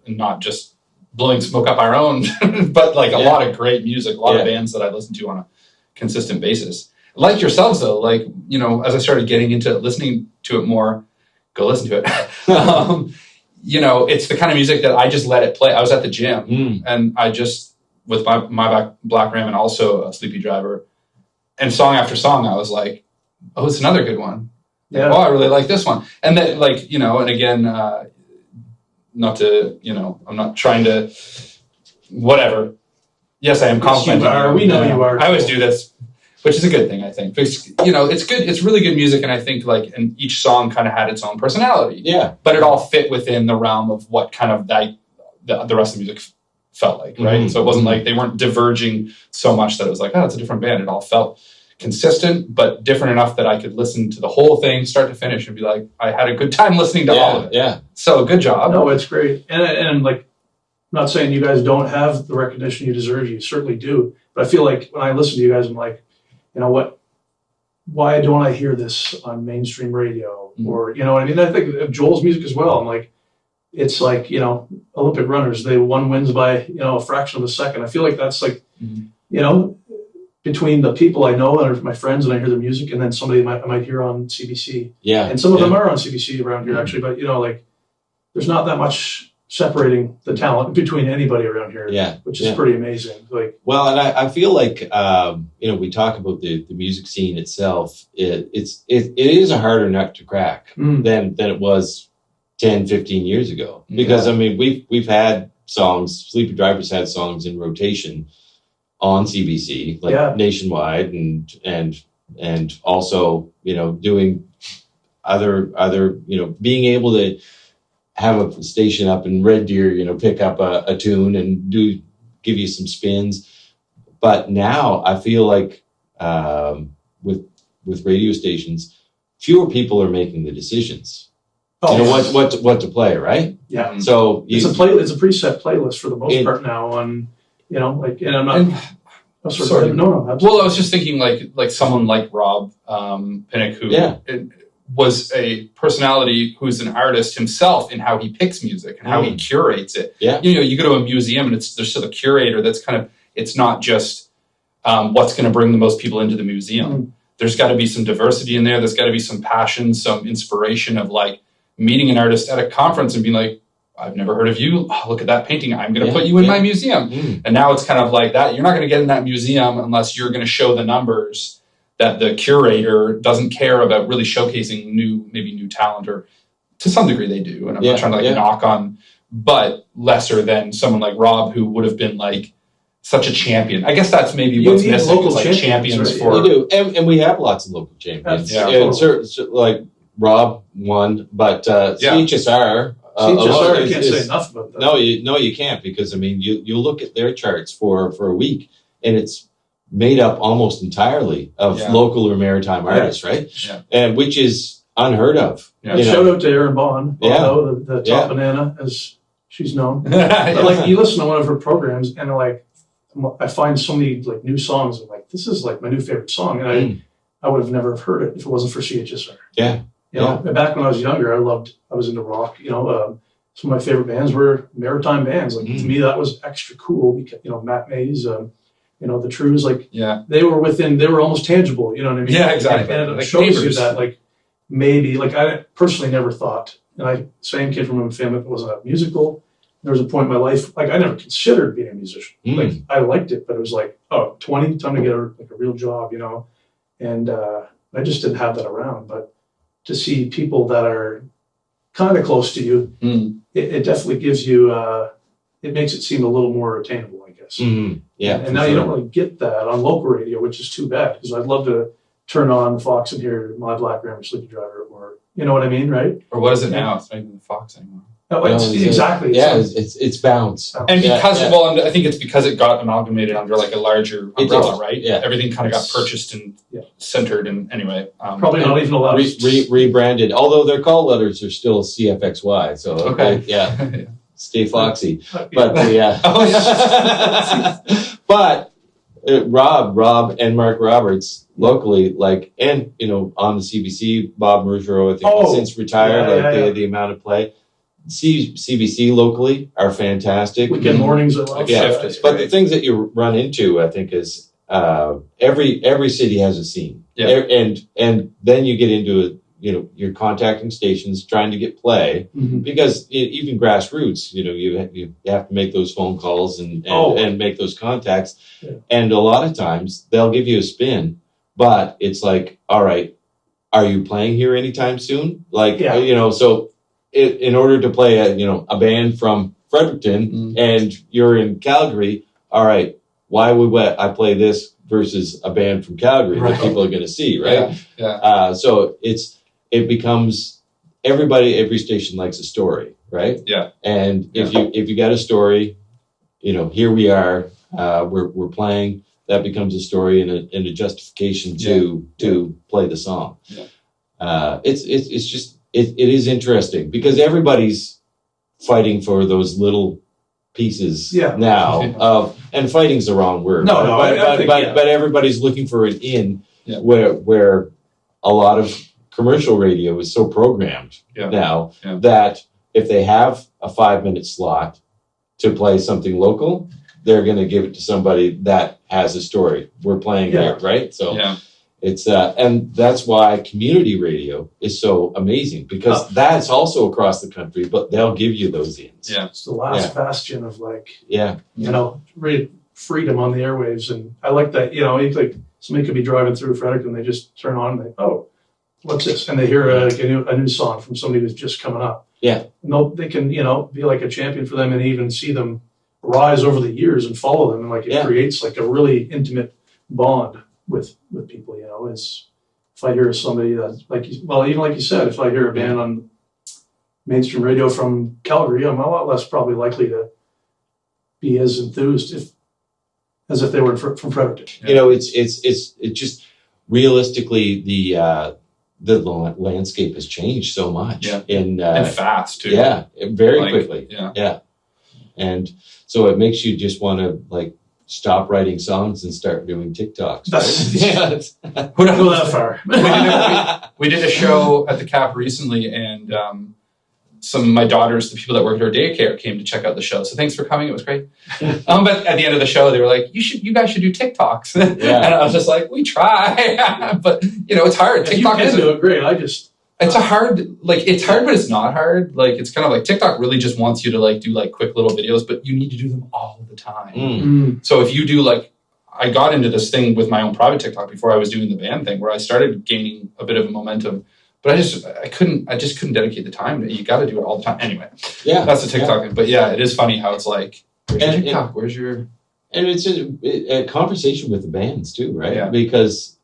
Not just blowing smoke up our own, but like a lot of great music, a lot of bands that I listen to on a consistent basis. Like yourselves though, like, you know, as I started getting into listening to it more, go listen to it. You know, it's the kind of music that I just let it play. I was at the gym and I just, with my Black Ram and also Sleepy Driver, and song after song, I was like, oh, it's another good one. Yeah. Oh, I really like this one. And then, like, you know, and again, not to, you know, I'm not trying to, whatever. Yes, I am complimenting you. We know you are. I always do this, which is a good thing, I think. Because, you know, it's good. It's really good music. And I think, like, and each song kind of had its own personality. Yeah. But it all fit within the realm of what kind of the rest of the music felt like, right? Mm-hmm. So it wasn't like they weren't diverging so much that it was like, oh, it's a different band. It all felt consistent, but different enough that I could listen to the whole thing, start to finish, and be like, I had a good time listening to all of it. Yeah. So good job. No, it's great. And like, I'm not saying you guys don't have the recognition you deserve. You certainly do. But I feel like when I listen to you guys, I'm like, you know what? Why don't I hear this on mainstream radio? Or, you know what I mean? I think of Joel's music as well. I'm like, it's like, you know, Olympic runners, one wins by, you know, a fraction of a second. I feel like that's like, you know, between the people I know and my friends and I hear their music, and then somebody I might hear on CBC. Yeah. And some of them are on CBC around here actually, but you know, like there's not that much separating the talent between anybody around here. Yeah. Which is pretty amazing. Like, well, and I feel like you know, we talk about the music scene itself. It is a harder nut to crack than it was 10, 15 years ago. Because I mean we've had songs, Sleepy Drivers had songs in rotation on CBC, like nationwide, and also, you know, doing other, you know, being able to have a station up in Red Deer, you know, pick up a tune and give you some spins. But now I feel like with radio stations, fewer people are making the decisions. You know what to play, right? Yeah. So it's a preset playlist for the most part now on, you know, like, and I'm not. Sorry. No. Absolutely. Well, I was just thinking like someone like Rob Pinnock, who was a personality who's an artist himself in how he picks music and how he curates it. Yeah. You know, you go to a museum and there's still a curator that's kind of, it's not just what's going to bring the most people into the museum. There's got to be some diversity in there. There's got to be some passion, some inspiration of like meeting an artist at a conference and being like, I've never heard of you. Oh, look at that painting. I'm going to put you in my museum. And now it's kind of like that. You're not going to get in that museum unless you're going to show the numbers that the curator doesn't care about really showcasing new talent, or to some degree they do. And I'm not trying to knock on, but lesser than someone like Rob, who would have been like such a champion. I guess that's maybe what's missing, is like champions for. We do. And we have lots of local champions. And like Rob won, but CHSR. I can't say enough about that. No, you can't, because I mean, you look at their charts for a week, and it's made up almost entirely of local or maritime artists, right? Yeah. And which is unheard of. Yeah. Shout out to Erin Bond, the top banana, as she's known. Like, you listen to one of her programs, and like, I find so many like new songs. I'm like, this is like my new favorite song, and I would have never heard it if it wasn't for CHSR. Yeah. You know, back when I was younger, I was into rock. You know, some of my favorite bands were maritime bands. Like, to me, that was extra cool because, you know, Matt Mays, you know, the Trues, like, they were almost tangible. You know what I mean? Yeah, exactly. And it shows you that, like, maybe, like, I personally never thought, and same kid from a family that wasn't musical, there was a point in my life, like I never considered being a musician. Like I liked it, but it was like, oh, 20, time to get a real job, you know? And I just didn't have that around. But to see people that are kind of close to you, it definitely gives you, it makes it seem a little more attainable, I guess. Yeah. And now you don't really get that on local radio, which is too bad, because I'd love to turn on the Fox and hear My Black Grammar Sleepy Driver, or, you know what I mean, right? Or what is it now? It's not even the Fox anymore. No, it's, exactly. Yeah, it's Bounce. And because, well, I think it's because it got amalgamated under like a larger umbrella, right? Yeah. Everything kind of got purchased and centered, and anyway. Probably not even allowed. Rebranded, although their call letters are still CFXY. So, okay. Yeah. Stay foxy. But, yeah. Oh, yeah. But Rob and Mark Roberts locally, like, and, you know, on the CBC, Bob Mergereau, I think, since retired, the amount of play. CBC locally are fantastic. Weekend mornings are like but the things that you run into, I think, is every city has a scene, and then you get into you're contacting stations trying to get play because even grassroots, you have to make those phone calls and make those contacts, and a lot of times they'll give you a spin, but it's like, all right, are you playing here anytime soon? Like so. In order to play a band from Fredericton and you're in Calgary, all right, why would I play this versus a band from Calgary that people are going to see, right? Yeah. So it becomes every station likes a story, right? Yeah. And if you got a story, here we are, we're playing. That becomes a story and a justification to play the song. Yeah. It's just. It is interesting because everybody's fighting for those little pieces now. And fighting's the wrong word. But everybody's looking for an in where a lot of commercial radio is so programmed now that if they have a 5-minute slot to play something local, they're going to give it to somebody that has a story. We're playing here, right? So. It's and that's why community radio is so amazing because that's also across the country, but they'll give you those ins. Yeah, it's the last bastion of freedom on the airwaves, and I like that. Like somebody could be driving through Fredericton, they just turn on, and they what's this? And they hear a new song from somebody who's just coming up. Yeah, and they can be like a champion for them, and even see them rise over the years and follow them, and it creates like a really intimate bond with people, is if I hear somebody that's even like you said, if I hear a band on mainstream radio from Calgary, I'm a lot less probably likely to be as enthused as if they were from Fredericton. It's just realistically the landscape has changed so much, and fast too. Yeah, very quickly. Yeah, and so it makes you just want to stop writing songs and start doing TikToks. Right? Who don't go that far? We did a show at the Cap recently, and some of my daughters, the people that worked at our daycare, came to check out the show. So thanks for coming; it was great. But at the end of the show, they were like, "You guys should do TikToks." And I was just like, "We try," but it's hard. TikTok is doing great. It's it's hard, but it's not hard. Like, it's kind of like TikTok really just wants you to do quick little videos, but you need to do them all the time. So if you do I got into this thing with my own private TikTok before I was doing the band thing, where I started gaining a bit of a momentum, but I just couldn't dedicate the time. You got to do it all the time. Anyway, that's the TikTok thing. But it is funny how it's like, where's your TikTok? Where's your... And it's a conversation with the bands too, right? Yeah. Because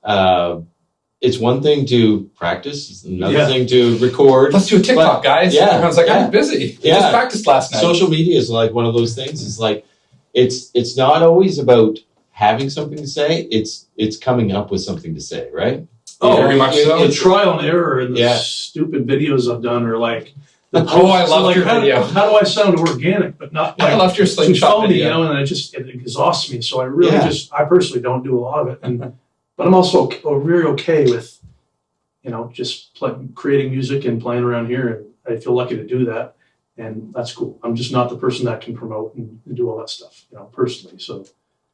it's one thing to practice, it's another thing to record. Let's do a TikTok, guys. Yeah. Everyone's like, I'm busy. We just practiced last night. Social media is like one of those things. It's like, it's not always about having something to say. It's coming up with something to say, right? Oh, very much so. The trial and error and the stupid videos I've done are like, I love your video. How do I sound organic, but not I loved your slingshot video. And it exhausts me. So I really I personally don't do a lot of it. But I'm also very okay with, just creating music and playing around here. And I feel lucky to do that. And that's cool. I'm just not the person that can promote and do all that stuff, personally. So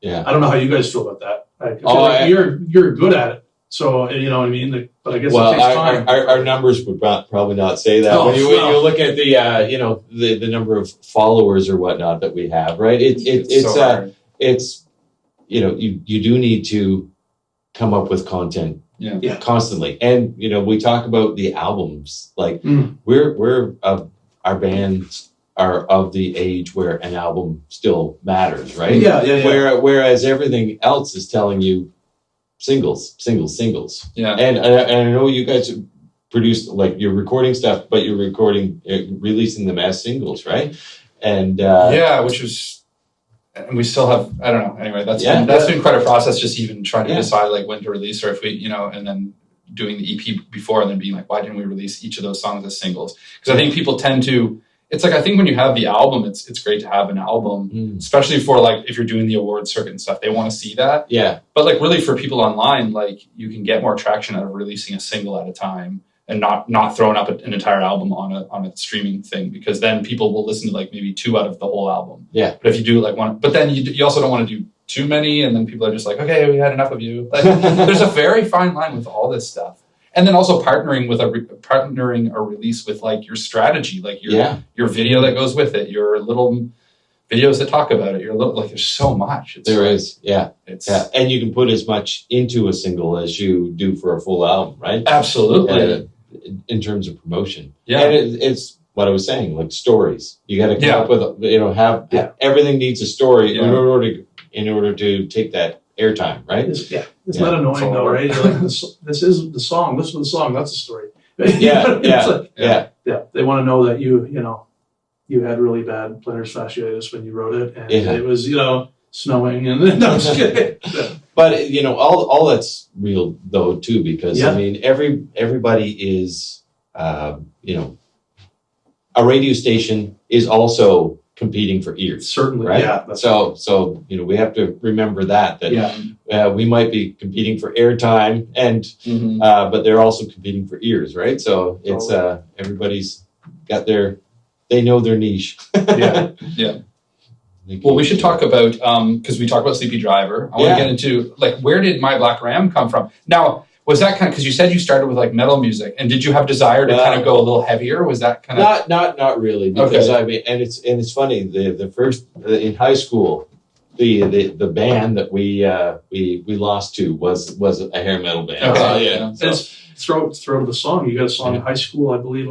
I don't know how you guys feel about that. I feel like you're good at it. So you know what I mean. But I guess Well, it takes time. our numbers would probably not say that. No, when you no. look at the number of followers or whatnot that we have, right? It's so hard. It's you do need to come up with content constantly, and we talk about the albums. Like we're our bands are of the age where an album still matters, right? Yeah. Whereas everything else is telling you singles. Yeah. And I know you guys produce, like, you're recording stuff, but you're releasing them as singles, right? And which was, and we still have, I don't know. Anyway, that's been quite a process, just even trying to decide like when to release, or if we, and then doing the EP before and then being like, why didn't we release each of those songs as singles? Because I think people tend to, it's like, I think when you have the album, it's great to have an album, especially for like, if you're doing the award circuit and stuff, they want to see that. Yeah. But like really for people online, like you can get more traction out of releasing a single at a time and not throwing up an entire album on a streaming thing, because then people will listen to like maybe 2 out of the whole album. Yeah. But if you do like one, but then you also don't want to do too many, and then people are just like, okay, we had enough of you. Like, there's a very fine line with all this stuff. And then also partnering a release with like your strategy, like your video that goes with it, your little videos that talk about it, your little, like, there's so much. And you can put as much into a single as you do for a full album, right? Absolutely. In terms of promotion. Yeah. And it's what I was saying, like stories. You got to come up with, everything needs a story in order to take that airtime, right? It's not annoying though, right? You're like, this is the song. Listen to the song. That's the story. Yeah. They want to know that you had really bad plantar fasciitis when you wrote it, and it was snowing, and no, I'm just kidding. But all that's real though too, because I mean everybody is a radio station is also competing for ears. Certainly, right? Yeah. So we have to remember that we might be competing for airtime, and but they're also competing for ears, right? So it's everybody's got they know their niche. Yeah. Well, we should talk about because we talked about Sleepy Driver. I want to get into like, where did My Black Ram come from? Now, was that kind of, because you said you started with like metal music, and did you have desire to kind of go a little heavier? Was that kind of not really? Because I mean, and it's funny. The first in high school, the band that we lost to was a hair metal band. Okay. Throw to the song. You got a song in high school, I believe.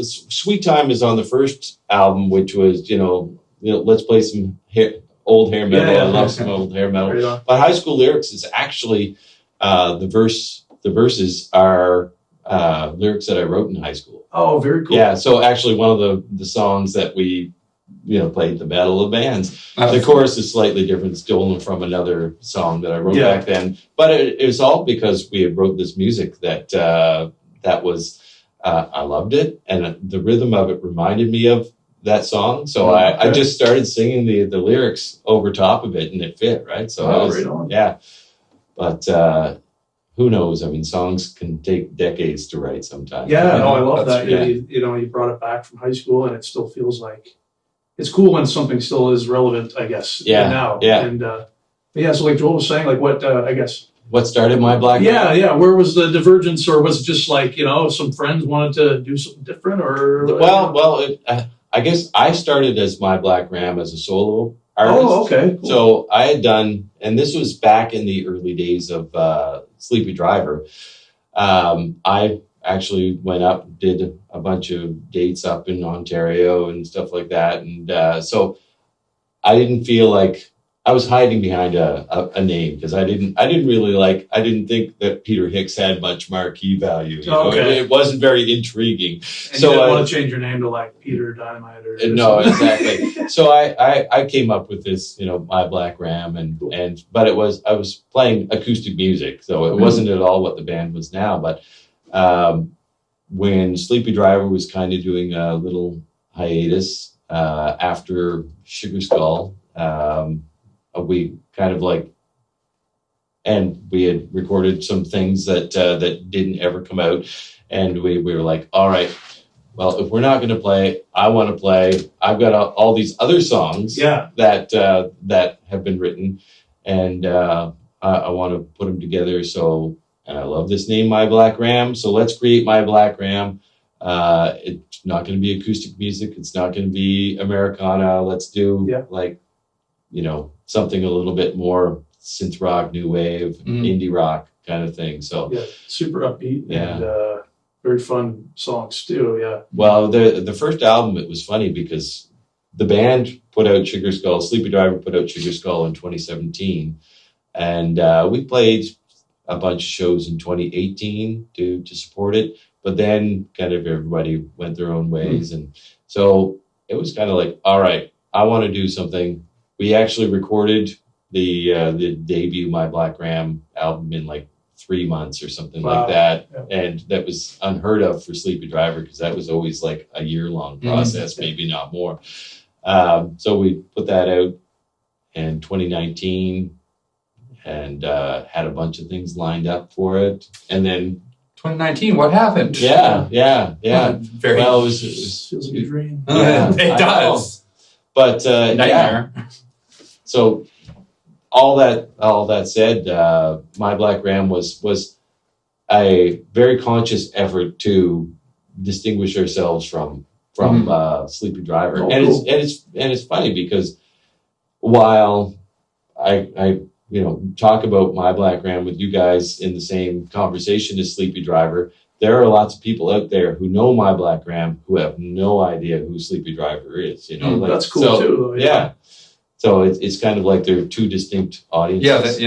Sweet Time is on the first album, which was let's play some old hair metal. I love some old hair metal. Right. But High School Lyrics is actually the verses are lyrics that I wrote in high school. Oh, very cool. Yeah, so actually one of the songs that we played, the Battle of Bands. The chorus is slightly different, stolen from another song that I wrote back then. But it was all because we had wrote this music that was I loved it, and the rhythm of it reminded me of that song. So I just started singing the lyrics over top of it, and it fit, right? So But who knows? I mean, songs can take decades to write sometimes. Yeah, I love that. You brought it back from high school, and it still feels like it's cool when something still is relevant, I guess. Now. Yeah. And so like Joel was saying, like what I guess. What started My Black Ram? Yeah. Where was the divergence, or was it just like some friends wanted to do something different, or? I guess I started as My Black Ram as a solo artist. Oh, okay. Cool. So I had done, and this was back in the early days of Sleepy Driver. I actually went up, did a bunch of dates up in Ontario and stuff like that. And so I didn't feel like I was hiding behind a name, because I didn't think that Peter Hicks had much marquee value. It wasn't very intriguing. And you didn't want to change your name to like Peter Dynamite or no, exactly. So I came up with this, My Black Ram, but I was playing acoustic music, so it wasn't at all what the band was now. But when Sleepy Driver was kind of doing a little hiatus after Sugar Skull, we kind of like, and we had recorded some things that didn't ever come out, and we were like, all right, well, if we're not going to play, I want to play. I've got all these other songs that have been written, and I I want to put them together. So, and I love this name, My Black Ram. So let's create My Black Ram. It's not going to be acoustic music. It's not going to be Americana. Let's do like, you know, something a little bit more synth rock, new wave, indie rock kind of thing. So super upbeat and very fun songs too. Yeah. Well, the first album, it was funny because the band put out Sugar Skull. Sleepy Driver put out Sugar Skull in 2017, and we played a bunch of shows in 2018 to support it. But then kind of everybody went their own ways, and so it was kind of like, all right, I want to do something. We actually recorded the debut My Black Ram album in like 3 months or something like that. Yeah. And that was unheard of for Sleepy Driver because that was always like a year-long process, maybe not more. So we put that out in 2019 and had a bunch of things lined up for it. And then 2019, what happened? Yeah. Very well, it was feels like a dream. Yeah, it does. But nightmare. So all that said, My Black Ram was a very conscious effort to distinguish ourselves from Sleepy Driver, and it's funny because while I talk about My Black Ram with you guys in the same conversation as Sleepy Driver, there are lots of people out there who know My Black Ram who have no idea who Sleepy Driver is. That's cool too. Though, yeah. So it's kind of like they're two distinct audiences.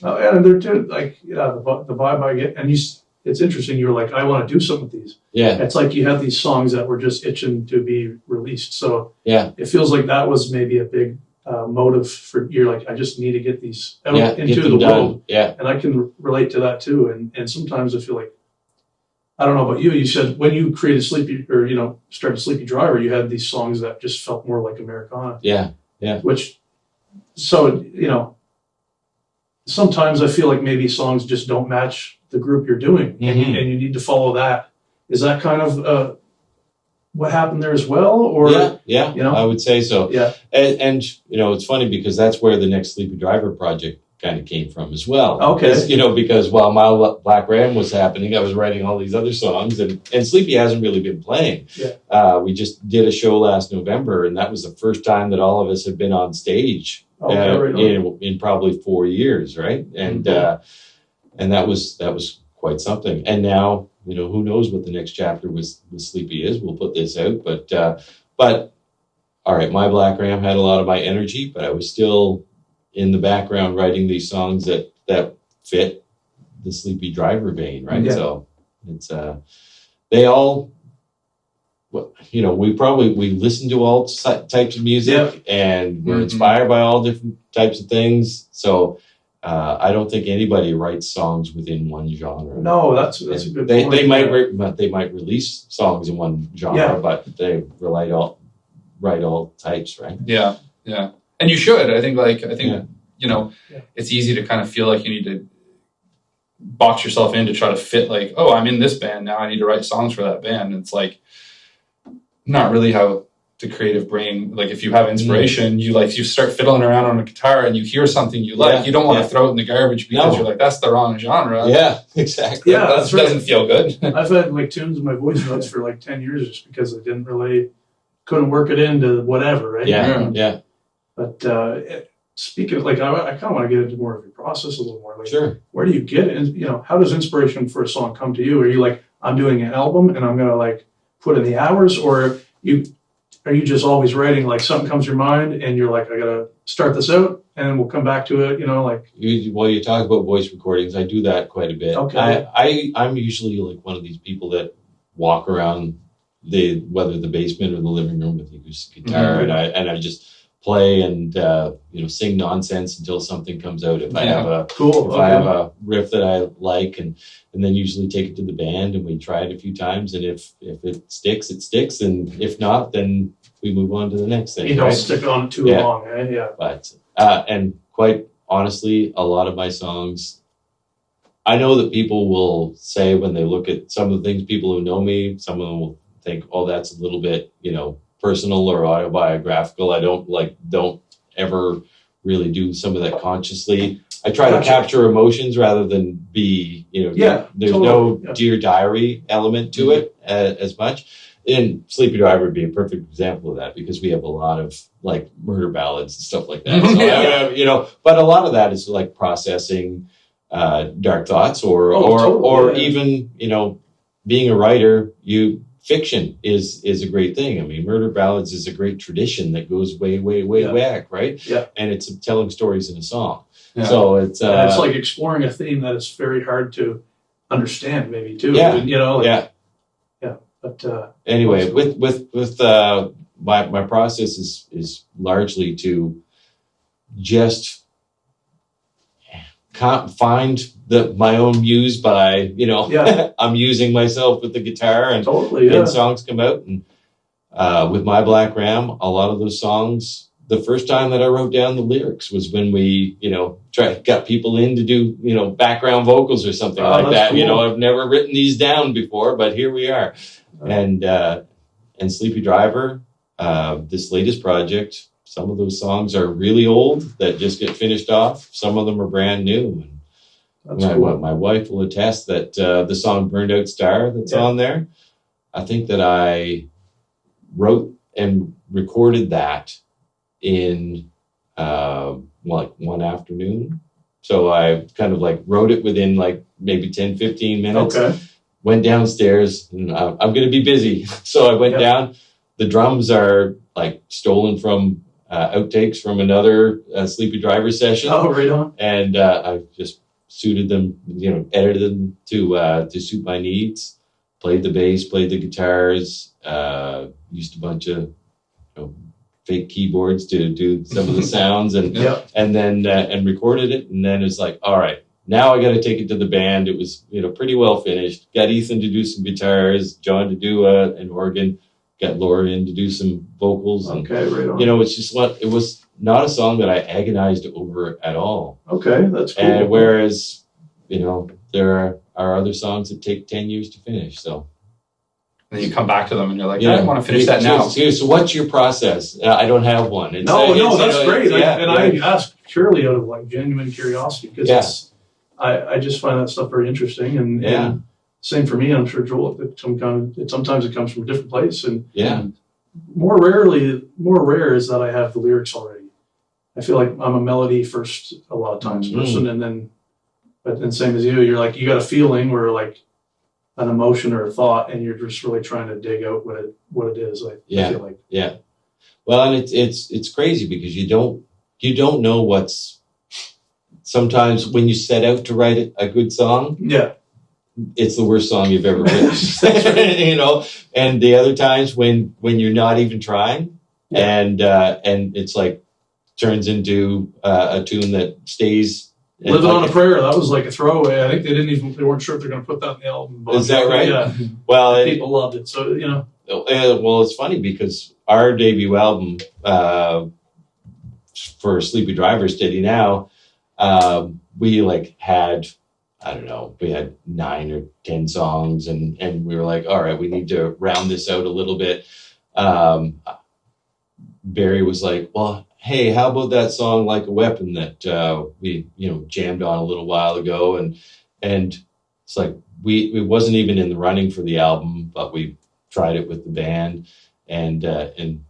Oh, and they're two, like, the vibe I get, and it's interesting. You were like, I want to do something with these. Yeah. It's like you have these songs that were just itching to be released. So it feels like that was maybe a big motive for, you're like, I just need to get these out into the world. Yeah. And I can relate to that too. And sometimes I feel like, I don't know about you, you said when you created started Sleepy Driver, you had these songs that just felt more like Americana. Yeah. Which, so, sometimes I feel like maybe songs just don't match the group you're doing, and you need to follow that. Is that kind of what happened there as well? Or I would say so. Yeah. And it's funny because that's where the next Sleepy Driver project kind of came from as well. Okay. Because while My Black Ram was happening, I was writing all these other songs, and Sleepy hasn't really been playing. Yeah. We just did a show last November, and that was the first time that all of us have been on stage in probably 4 years, right? And and that was quite something. And now, who knows what the next chapter with Sleepy is? We'll put this out, but all right, My Black Ram had a lot of my energy, but I was still in the background writing these songs that fit the Sleepy Driver vein, right? Yeah. So it's they all, we listen to all types of music, and we're inspired by all different types of things. So I don't think anybody writes songs within one genre. No, that's a good point. They might release songs in one genre, but they write all types, right? Yeah. And you should. I think it's easy to kind of feel like you need to box yourself in to try to fit, like, oh, I'm in this band now, I need to write songs for that band. And it's like not really how the creative brain, like, if you have inspiration, you start fiddling around on a guitar and you hear something you like, you don't want to throw it in the garbage because you're like, that's the wrong genre. Yeah, exactly. Yeah, that doesn't feel good. I've had like tunes in my voice notes for like 10 years just because I couldn't work it into whatever, right? Yeah. But speaking of, like, I kind of want to get into more of your process a little more. Like, sure. Where do you get it? And, how does inspiration for a song come to you? Are you like, I'm doing an album and I'm going to like put in the hours, or are you just always writing, like something comes to your mind and you're like, I got to start this out and we'll come back to it, like. You talk about voice recordings. I do that quite a bit. Okay. I'm usually like one of these people that walk around whether the basement or the living room with the acoustic guitar, and I just play and sing nonsense until something comes out. If I have a riff that I like, and then usually take it to the band and we try it a few times, and if it sticks, it sticks, and if not, then we move on to the next thing. You don't stick on too long, eh? Yeah. But and quite honestly, a lot of my songs, I know that people will say when they look at some of the things, people who know me, some of them will think, oh, that's a little bit, personal or autobiographical. I don't ever really do some of that consciously. I try to Gotcha. capture emotions rather than be, Yeah, there's totally. no Yeah. Dear Diary element to it as much. And Sleepy Driver would be a perfect example of that because we have a lot of like murder ballads and stuff like that. So, but a lot of that is like processing dark thoughts or Totally, yeah. even, being a writer, fiction is a great thing. I mean, murder ballads is a great tradition that goes way, way, way Yeah. back, right? Yeah. And it's telling stories in a song. Yeah. So it's And it's like exploring a theme that is very hard to understand, maybe too. Yeah. Yeah. yeah. But Anyway, awesome. with my process is largely to just can't find my own muse by Yeah. I'm using myself with the guitar and Totally, yeah. songs come out and with My Black Ram, a lot of those songs, the first time that I wrote down the lyrics was when we got people in to do background vocals or something Oh, like that's that. cool. I've never written these down before, but here we are. And Sleepy Driver, this latest project, some of those songs are really old that just get finished off. Some of them are brand new. And That's cool. my wife will attest that the song Burned Out Star that's Yeah. on there, I think that I wrote and recorded that in like one afternoon. So I kind of like wrote it within like maybe 10, 15 minutes. Okay. Went downstairs and I'm going to be busy. So I went Yep. down. The drums are like stolen from outtakes from another Sleepy Driver session. Oh, right on. And I just suited them, edited them to suit my needs. Played the bass, played the guitars, used a bunch of fake keyboards to do some of the sounds, and Yep. and then and recorded it. And then it's like, all right, now I got to take it to the band. It was pretty well finished. Got Ethan to do some guitars, John to do an organ, got Laura in to do some vocals, and Okay, right on. it's just it was not a song that I agonized over at all. Okay, that's cool. And whereas, there are other songs that take 10 years to finish. So And then you come back to them and you're like, I don't want to finish that now. So what's your process? I don't have one. It's, No, that's great. Yeah, I ask purely out of like genuine curiosity because Yeah. I just find that stuff very interesting. And same for me. I'm sure Joel. Sometimes it comes from a different place, and yeah, more rare is that I have the lyrics already. I feel like I'm a melody first a lot of times person, and then, but then same as you like you got a feeling or like an emotion or a thought, and you're just really trying to dig out what it is. I feel like. Yeah. Well, and it's crazy because you don't know what's. Sometimes when you set out to write a good song, Yeah. it's the worst song you've ever written. And the other times when you're not even trying, and it's like turns into a tune that stays. Living on a Prayer, that was like a throwaway. I think they weren't sure if they're going to put that in the album. But Is that right? Yeah. Well, People loved it. So, well, it's funny because our debut album for Sleepy Driver, Steady Now, we had, I don't know, we had 9 or 10 songs, and we were like, all right, we need to round this out a little bit. Barry was like, well, hey, how about that song Like a Weapon that we jammed on a little while ago, and it's like we wasn't even in the running for the album, but we tried it with the band, and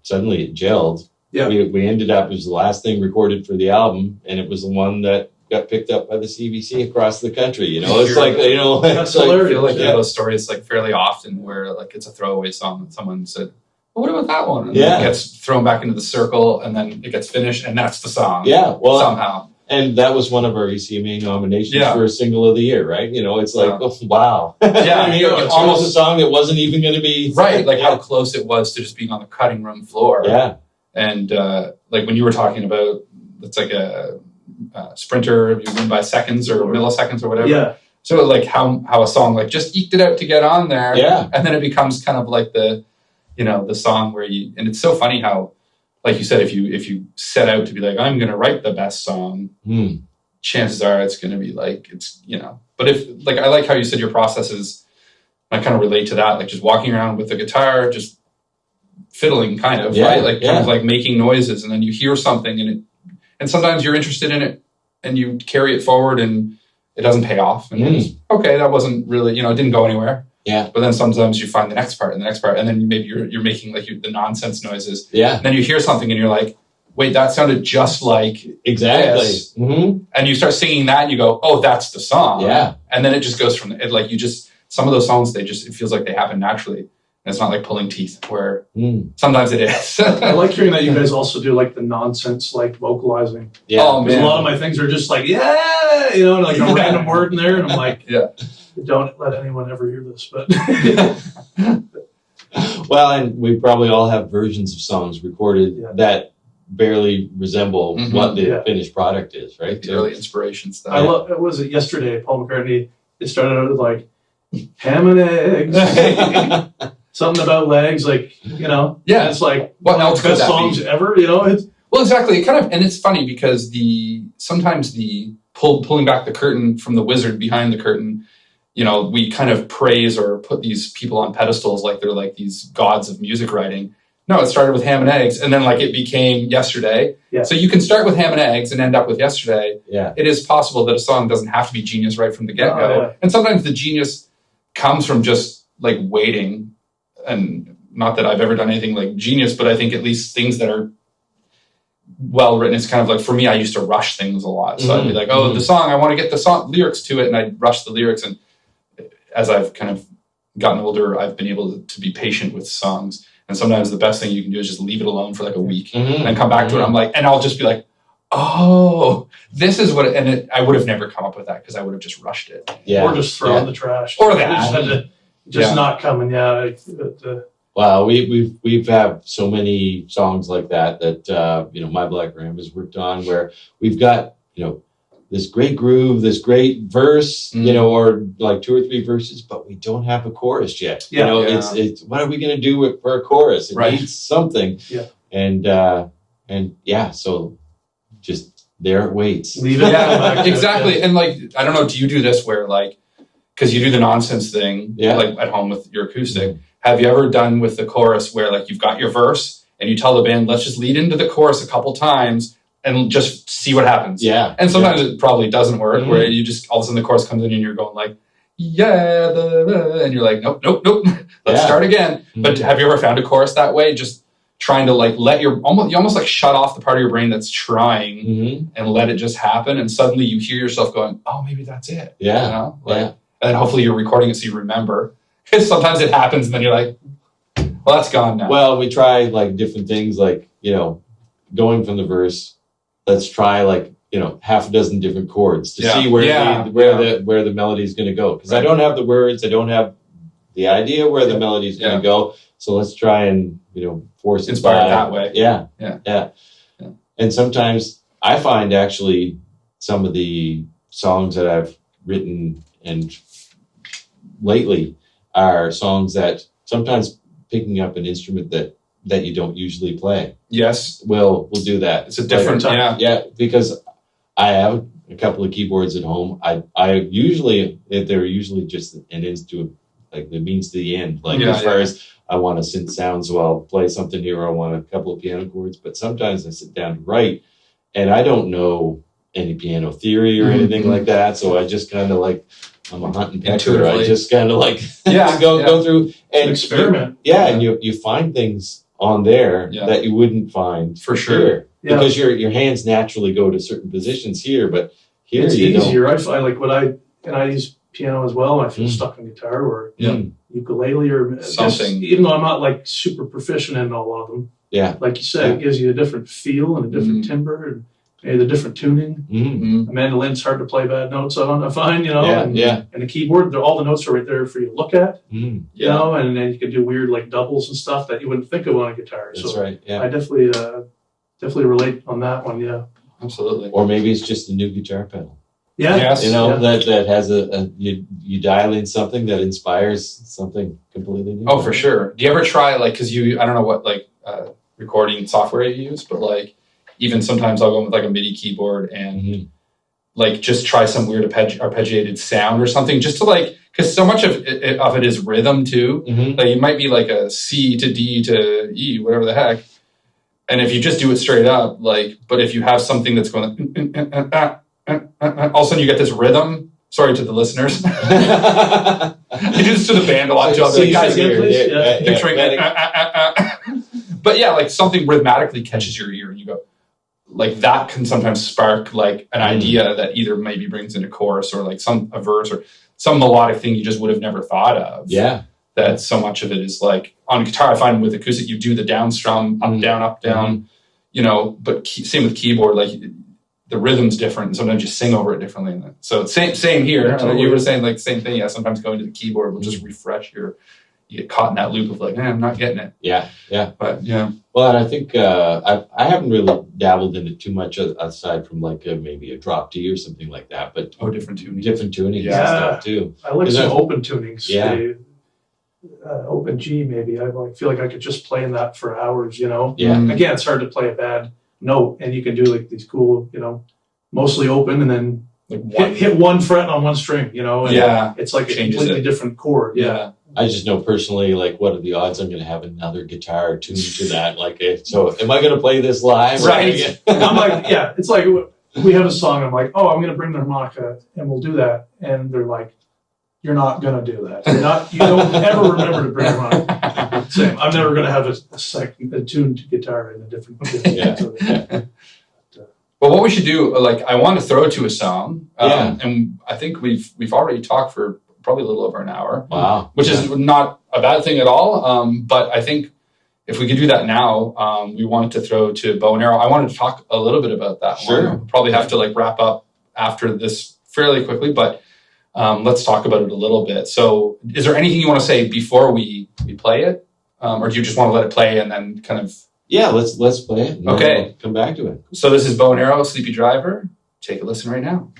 suddenly it gelled. Yeah. We ended up, it was the last thing recorded for the album, and it was the one that got picked up by the CBC across the country. It's like, That's it's like, hilarious. I feel like you have those stories like fairly often where like it's a throwaway song and someone said, well, what about that one? And then it gets thrown back into the circle and then it gets finished and that's the song. Yeah, well, somehow. And that was one of our ECMA nominations for a single of the year, right? It's like, oh, wow. Yeah, it's almost a song that wasn't even going to be right. Like how close it was to just being on the cutting room floor. Yeah. And like when you were talking about, it's like a sprinter, you win by seconds or milliseconds or whatever. Yeah. So like how a song like just eked it out to get on there. Yeah. And then it becomes kind of like the song where and it's so funny how, like you said, if you set out to be like, I'm going to write the best song, chances are it's going to be like, but if like, I like how you said your process is, I kind of relate to that, like just walking around with the guitar, just fiddling kind of, right? Like kind of like making noises, and then you hear something and and sometimes you're interested in it and you carry it forward and it doesn't pay off. And okay, that wasn't really, it didn't go anywhere. Yeah. But then sometimes you find the next part, and then maybe you're making like the nonsense noises. Yeah. And then you hear something and you're like, wait, that sounded just like Exactly. this. And you start singing that and you go, oh, that's the song. Yeah. And then it just goes from it. Like some of those songs, it feels like they happen naturally. And it's not like pulling teeth where sometimes it is. I like hearing that you guys also do like the nonsense, like vocalizing. Yeah. Oh, Because man. a lot of my things are just like, yeah, and like a random word in there. And I'm like, Yeah. don't let anyone ever hear this. But Well, and we probably all have versions of songs recorded that barely resemble what the finished product is, right? The early inspiration stuff. I love, what was it yesterday? Paul McCartney, it started out with like, ham and eggs. Something about legs, like, Yeah. it's like What one of else the could best that songs be? ever, It's Well, exactly. And it's funny because sometimes the pulling back the curtain from the wizard behind the curtain, we kind of praise or put these people on pedestals like they're like these gods of music writing. No, it started with ham and eggs, and then like it became Yesterday. Yeah. So you can start with ham and eggs and end up with Yesterday. Yeah. It is possible that a song doesn't have to be genius right from the get-go. Oh, yeah. And sometimes the genius comes from just like waiting. And not that I've ever done anything like genius, but I think at least things that are well written, it's kind of like, for me, I used to rush things a lot. So I'd be like, the song, I want to get the song lyrics to it. And I'd rush the lyrics. And as I've kind of gotten older, I've been able to be patient with songs. And sometimes the best thing you can do is just leave it alone for like a week and then come back to it. I'm like, and I'll just be like, oh, this is what, I would have never come up with that because I would have just rushed it. Yeah. Or just throw in the trash. Or It that. just had to not coming, Wow, we've have so many songs like that My Black Ram has worked on, where we've got this great groove, this great verse, or like 2 or 3 verses, but we don't have a chorus yet. Yeah. It's what are we going to do for a chorus? It needs something. Yeah. And so just there it waits. Leave it. Yeah, exactly. And like, I don't know, do you do this where like, because you do the nonsense thing, like at home with your acoustic. Have you ever done with the chorus where like you've got your verse and you tell the band, let's just lead into the chorus a couple times and just see what happens? Yeah. And sometimes it probably doesn't work, where you just, all of a sudden the chorus comes in and you're going like, and you're like, nope. Let's start again. But have you ever found a chorus that way? Just trying to like you almost like shut off the part of your brain that's trying and let it just happen. And suddenly you hear yourself going, oh, maybe that's it. Yeah. And then hopefully you're recording it so you remember. Because sometimes it happens and then you're like, well, that's gone now. Well, we try like different things, like, going from the verse, let's try like, half a dozen different chords to see where the melody is going to go. Because I don't have the words, I don't have the idea where the melody is going to go. So let's try and, force it inspire it that way. Yeah. And sometimes I find actually some of the songs that I've written and lately are songs that sometimes picking up an instrument that you don't usually play. Yes. We'll do that. It's a different time. Yeah, because I have a couple of keyboards at home. They're usually just an ends to like the means to the end. Like as far as I want a synth sound, so I'll play something here, or I want a couple of piano chords. But sometimes I sit down to write and I don't know any piano theory or anything like that. So I just kind of like, I'm a hunting pecker. I just kind of like go through and experiment. And you find things on there that you wouldn't find for sure. Here. Because your hands naturally go to certain positions here, but here it's you easier. I find like I use piano as well. I feel stuck on guitar or ukulele or something. Even though I'm not like super proficient in all of them. Yeah, like you said, it gives you a different feel and a different timbre and maybe the different tuning. A mandolin's hard to play bad notes on. I find, and a keyboard, all the notes are right there for you to look at. You know, and then you can do weird like doubles and stuff that you wouldn't think of on a guitar. That's right. Yeah, I definitely relate on that one. Yeah, absolutely. Or maybe it's just a new guitar pedal. Yeah, yes. That has you dial in something that inspires something completely new. Oh, for sure. Do you ever try because I don't know what recording software you use, but like even sometimes I'll go with like a MIDI keyboard and like just try some weird arpeggiated sound or something, just to because so much of it is rhythm too. Like it might be like a C to D to E, whatever the heck. And if you just do it straight up, like, but if you have something that's going, all of a sudden you get this rhythm. Sorry to the listeners. I do this to the band a lot too. I'll be like, guys, picturing but yeah, like something rhythmatically catches your ear and you go, like that can sometimes spark like an idea that either maybe brings in a chorus or like a verse or some melodic thing you just would have never thought of. Yeah. That so much of it is like on guitar, I find with acoustic, you do the down strum, up, down, you know, but same with keyboard, like the rhythm's different and sometimes you sing over it differently. So same here. Yeah, totally. You were saying like same thing. Yeah. Sometimes going to the keyboard will just refresh you get caught in that loop of like, I'm not getting it. Yeah. Yeah. But yeah. Well, and I think I haven't really dabbled in it too much aside from like maybe a drop D or something like that, but Different tuning. Different tunings Yeah. and stuff too. I like some open tunings. Yeah. Open G maybe. I feel like I could just play in that for hours, you know? Yeah. Again, it's hard to play a bad note and you can do like these cool, you know, mostly open and then Like hit one fret on one string, you know? And it's like a Changes completely different chord. Yeah. I just know personally, like, what are the odds I'm going to have another guitar tuned to that? Like, so am I going to play this live? Right. I'm like, it's like we have a song. I'm like, I'm going to bring the harmonica and we'll do that. And they're like, you're not going to do that. You don't ever remember to bring a harmonica. Same. I'm never going to have a tuned guitar in a different. But what we should do, like, I want to throw to a song. Yeah. And I think we've already talked for probably a little over an hour. Wow. Which is not a bad thing at all. But I think if we could do that now, we wanted to throw to Bow and Arrow. I wanted to talk a little bit about that Sure. one. We'll probably have to like wrap up after this fairly quickly, but let's talk about it a little bit. So is there anything you want to say before we play it? Or do you just want to let it play and then kind of... Yeah, let's play it. Okay. We'll come back to it. So this is Bow and Arrow, Sleepy Driver. Take a listen right now.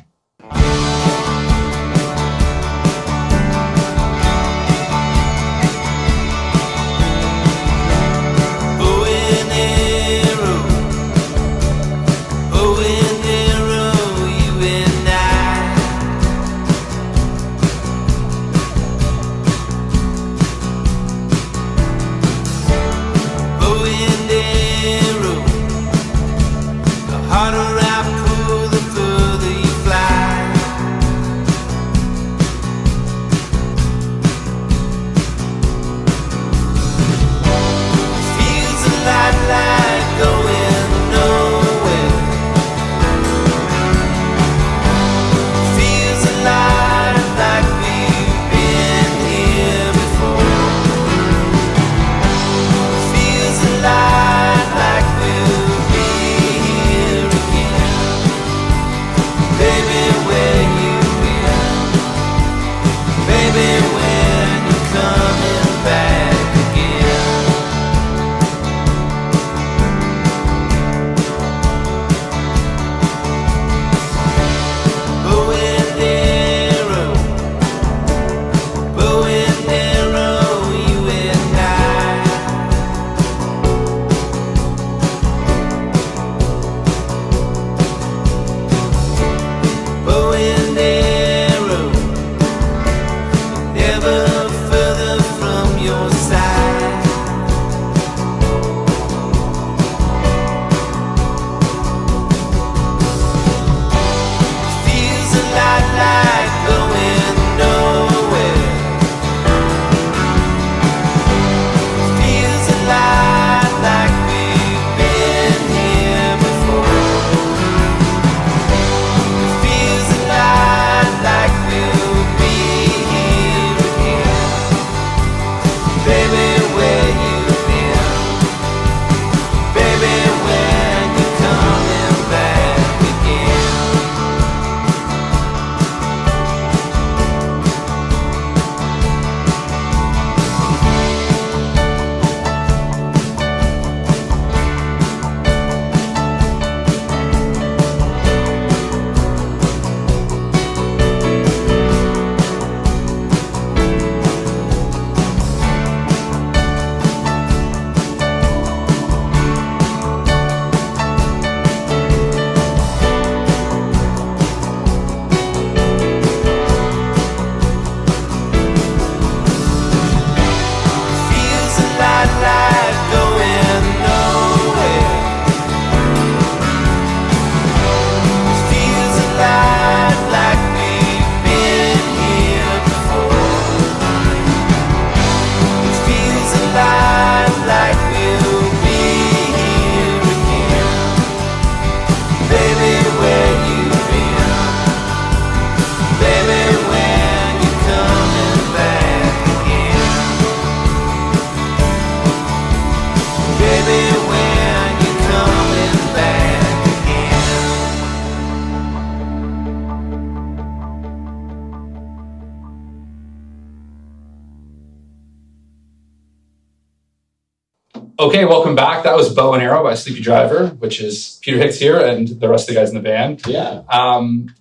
Okay, welcome back. That was Bow and Arrow by Sleepy Driver, which is Peter Hicks here and the rest of the guys in the band. Yeah.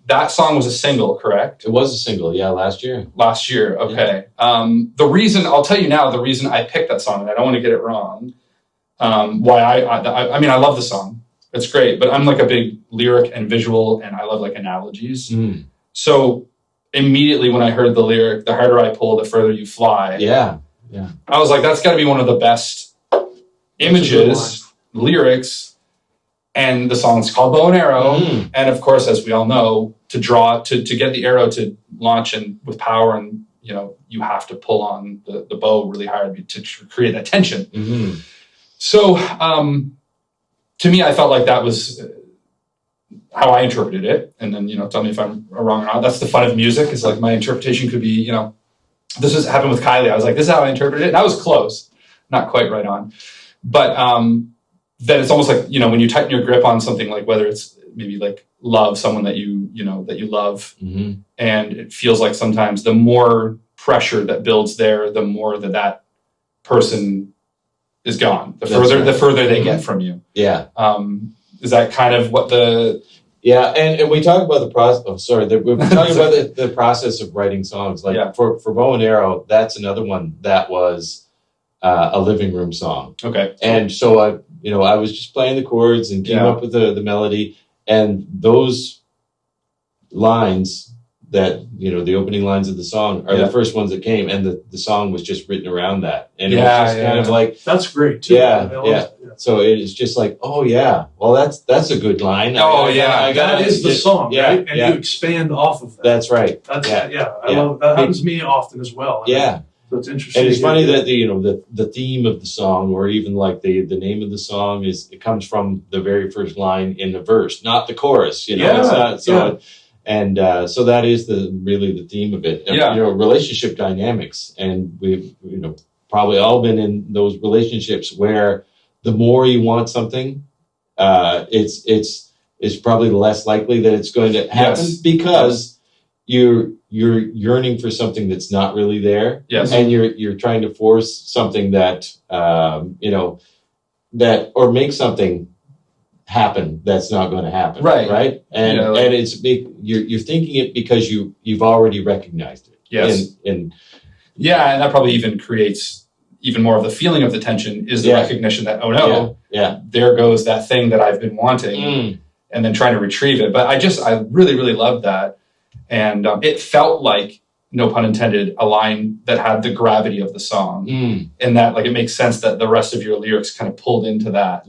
That song was a single, correct? It was a single, yeah, last year. Last year, okay. Yeah. I'll tell you now, the reason I picked that song, and I don't want to get it wrong, why I mean, I love the song. It's great, but I'm like a big lyric and visual, and I love like analogies. So immediately when I heard the lyric, the harder I pull, the further you fly. Yeah. I was like, that's got to be one of the best images, lyrics, and the song's called Bow and Arrow. And of course, as we all know, to get the arrow to launch and with power, and you have to pull on the bow really hard to create that tension. So to me, I felt like that was how I interpreted it. And then, tell me if I'm wrong or not. That's the fun of music, is like my interpretation could be, this has happened with Kylie. I was like, this is how I interpreted it. And I was close, not quite right on. But then it's almost like, when you tighten your grip on something, like whether it's maybe like love someone that you love, and it feels like sometimes the more pressure that builds there, the more that person is gone, the further they get from you. Yeah. Is that kind of what Yeah, and we talk about the process. We're talking about the process of writing songs. Like for Bow and Arrow, that's another one that was a living room song. Okay. And so I was just playing the chords and came up with the melody, and those lines that the opening lines of the song are the first ones that came, and the song was just written around that, and it was just kind of like, that's great too. Yeah. So it's just like, oh yeah, well that's a good line. Oh that is the song, right? And you expand off of that. That's right. I love that. Happens to me often as well. So it's interesting. And it's funny that the theme of the song, or even like the name of the song, it comes from the very first line in the verse, not the chorus. It's not, so. And so that is really the theme of it. Relationship dynamics, and we've probably all been in those relationships where the more you want something, it's probably less likely that it's going to happen because you're yearning for something that's not really there, and you're trying to force something that that or make something happen that's not going to happen, right? And and it's you're thinking it because you've already recognized it. And that probably even creates even more of the feeling of the tension, is the recognition that, oh no, there goes that thing that I've been wanting, and then trying to retrieve it. But I really, really loved that. And it felt like, no pun intended, a line that had the gravity of the song, and that like it makes sense that the rest of your lyrics kind of pulled into that.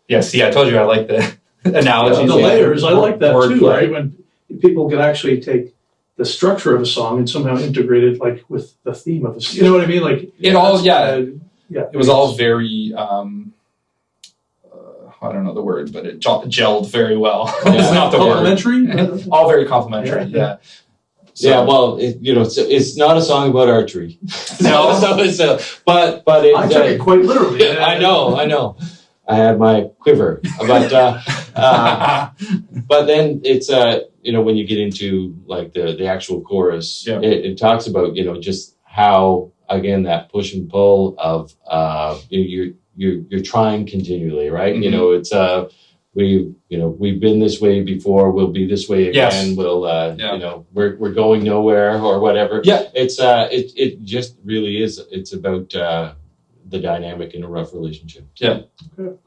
Yeah, see, I told you I like the analogies. The layers, I like that too, right? When people can actually take the structure of a song and somehow integrate it like with the theme of a song. You know what I mean? Like it was all very I don't know the word, but it gelled very well. It's not the complimentary? Word. All very complimentary. Yeah. So, well, it's not a song about archery. No. But I took it quite literally. I know. I had my quiver, but then it's when you get into like the actual chorus, it talks about just how, again, that push and pull of you're trying continually, right? It's we've been this way before, we'll be this way again. We'll we're going nowhere or whatever. It just really is. It's about the dynamic in a rough relationship. And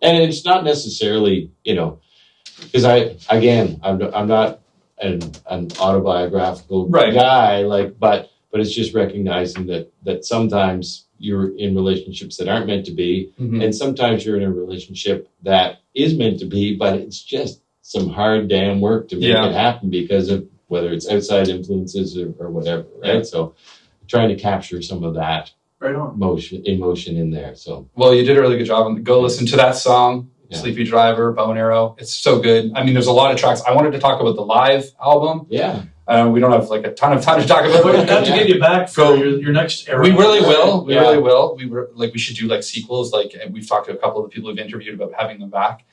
it's not necessarily because I'm not an autobiographical guy, but it's just recognizing that sometimes you're in relationships that aren't meant to be, and sometimes you're in a relationship that is meant to be, but it's just some hard damn work to make it happen because of whether it's outside influences or whatever, right? So trying to capture some of that emotion in there. So you did a really good job. Go listen to that song, Sleepy Driver, Bow and Arrow. It's so good. I mean, there's a lot of tracks. I wanted to talk about the live album. We don't have like a ton of time to talk about it. We've got to get you back for your next era. We really will. We really will. We should do like sequels. And we've talked to a couple of the people we've interviewed about having them back,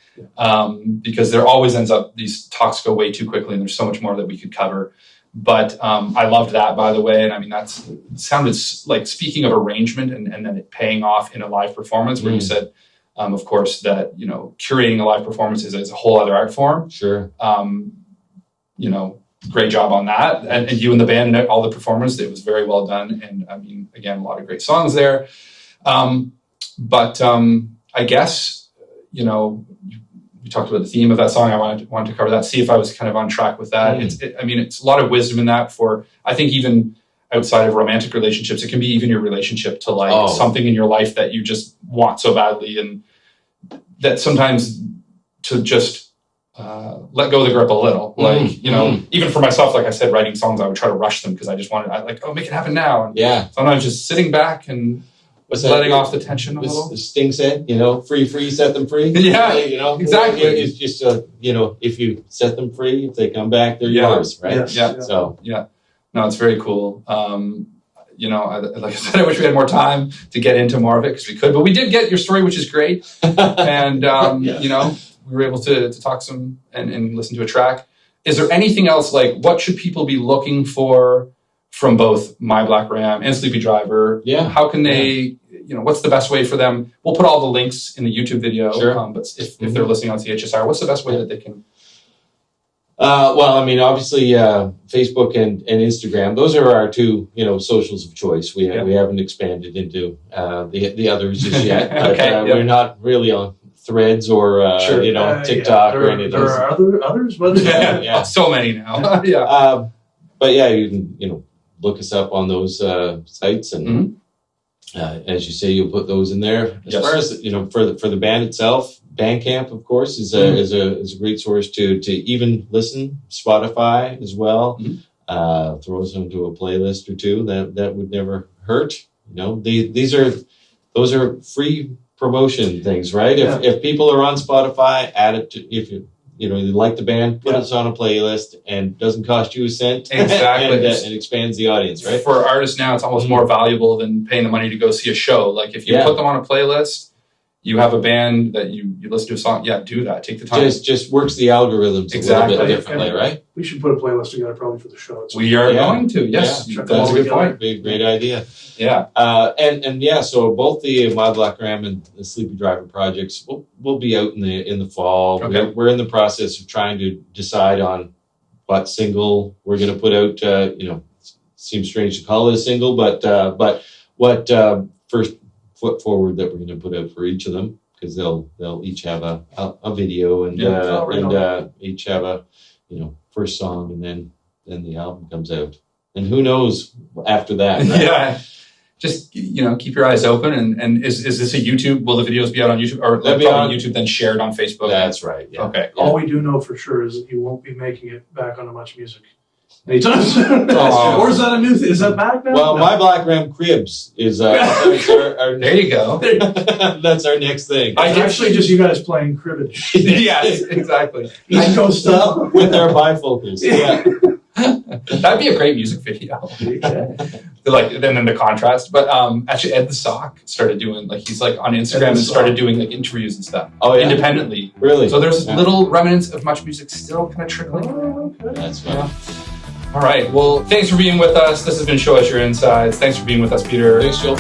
because there always ends up these talks go way too quickly, and there's so much more that we could cover. But I loved that, by the way. And I mean, that's sounded like, speaking of arrangement and then it paying off in a live performance, where you said, of course, that, you know, curating a live performance is a whole other art form. Sure. You know, great job on that. And you and the band and all the performers, it was very well done. And I mean, again, a lot of great songs there. But I guess, you know, we talked about the theme of that song. I wanted to cover that, see if I was kind of on track with that. I mean, it's a lot of wisdom in that for, I think, even outside of romantic relationships, it can be even your relationship to like something in your life that you just want so badly. And that sometimes to just let go of the grip a little. Like, you know, even for myself, like I said, writing songs, I would try to rush them because I just wanted, make it happen now. And sometimes just sitting back and letting off the tension a little. Sting said, you know, free, set them free. Yeah, you know, exactly. It's just, you know, if you set them free, if they come back, they're yours, right? Yes. Yeah. So, no, it's very cool. You know, like I said, I wish we had more time to get into more of it because we could, but we did get your story, which is great. And, you know, we were able to talk some and listen to a track. Is there anything else, like, what should people be looking for from both My Black Ram and Sleepy Driver? Yeah. How can they, you know, what's the best way for them? We'll put all the links in the YouTube video. Sure. But if they're listening on CHSR, what's the best way that they can? Well, I mean, obviously, Facebook and Instagram, those are our two, you know, socials of choice. We haven't expanded into the others just yet. But, we're not really on Threads or, you know, TikTok or any of those. There are others, but so many now. But yeah, you can, you know, look us up on those sites, and as you say, you'll put those in there. As far as, you know, for the band itself, Bandcamp, of course, is a great source to even listen. Spotify as well. Throw us into a playlist or two. That would never hurt. You know, those are free promotion things, right? If people are on Spotify, add it to, if you know, you like the band, put us on a playlist, and doesn't cost you a cent. Exactly. and it expands the audience, right? For artists now, it's almost more valuable than paying the money to go see a show. Like, if you put them on a playlist, you have a band that you listen to a song, do that. Take the time. Just works the algorithms a little bit differently, right? We should put a playlist together probably for the show. We are going to, yes. Yeah. That's a good point. Great idea. Yeah. So both the My Black Ram and the Sleepy Driver projects will be out in the fall. Okay. We're in the process of trying to decide on what single we're going to put out. You know, it seems strange to call it a single, but what first foot forward that we're going to put out for each of them, because they'll each have a video and each have a, you know, first song, and then the album comes out, and who knows after that, right? Yeah. Just, you know, keep your eyes open. And is this a YouTube? Will the videos be out on YouTube, or They'll be on on YouTube then shared on Facebook? That's right. Yeah. Okay. All we do know for sure is that you won't be making it back onto Much Music anytime soon. Or is that a new thing? Is that back now? Well, My Black Ram Cribs is our There you go. That's our next thing. It's actually just you guys playing cribbage. Yes, exactly. East Coast style. With our bifocals. Yeah. That'd be a great music video. Like, and then the contrast. But actually, Ed the Sock started doing, like, he's like on Instagram and started doing like interviews and stuff. Oh, yeah. Independently. Really? So there's little remnants of Much Music still kind of trickling. That's fun. All right. Well, thanks for being with us. This has been Show Us Your Insides. Thanks for being with us, Peter. Thanks, Joel.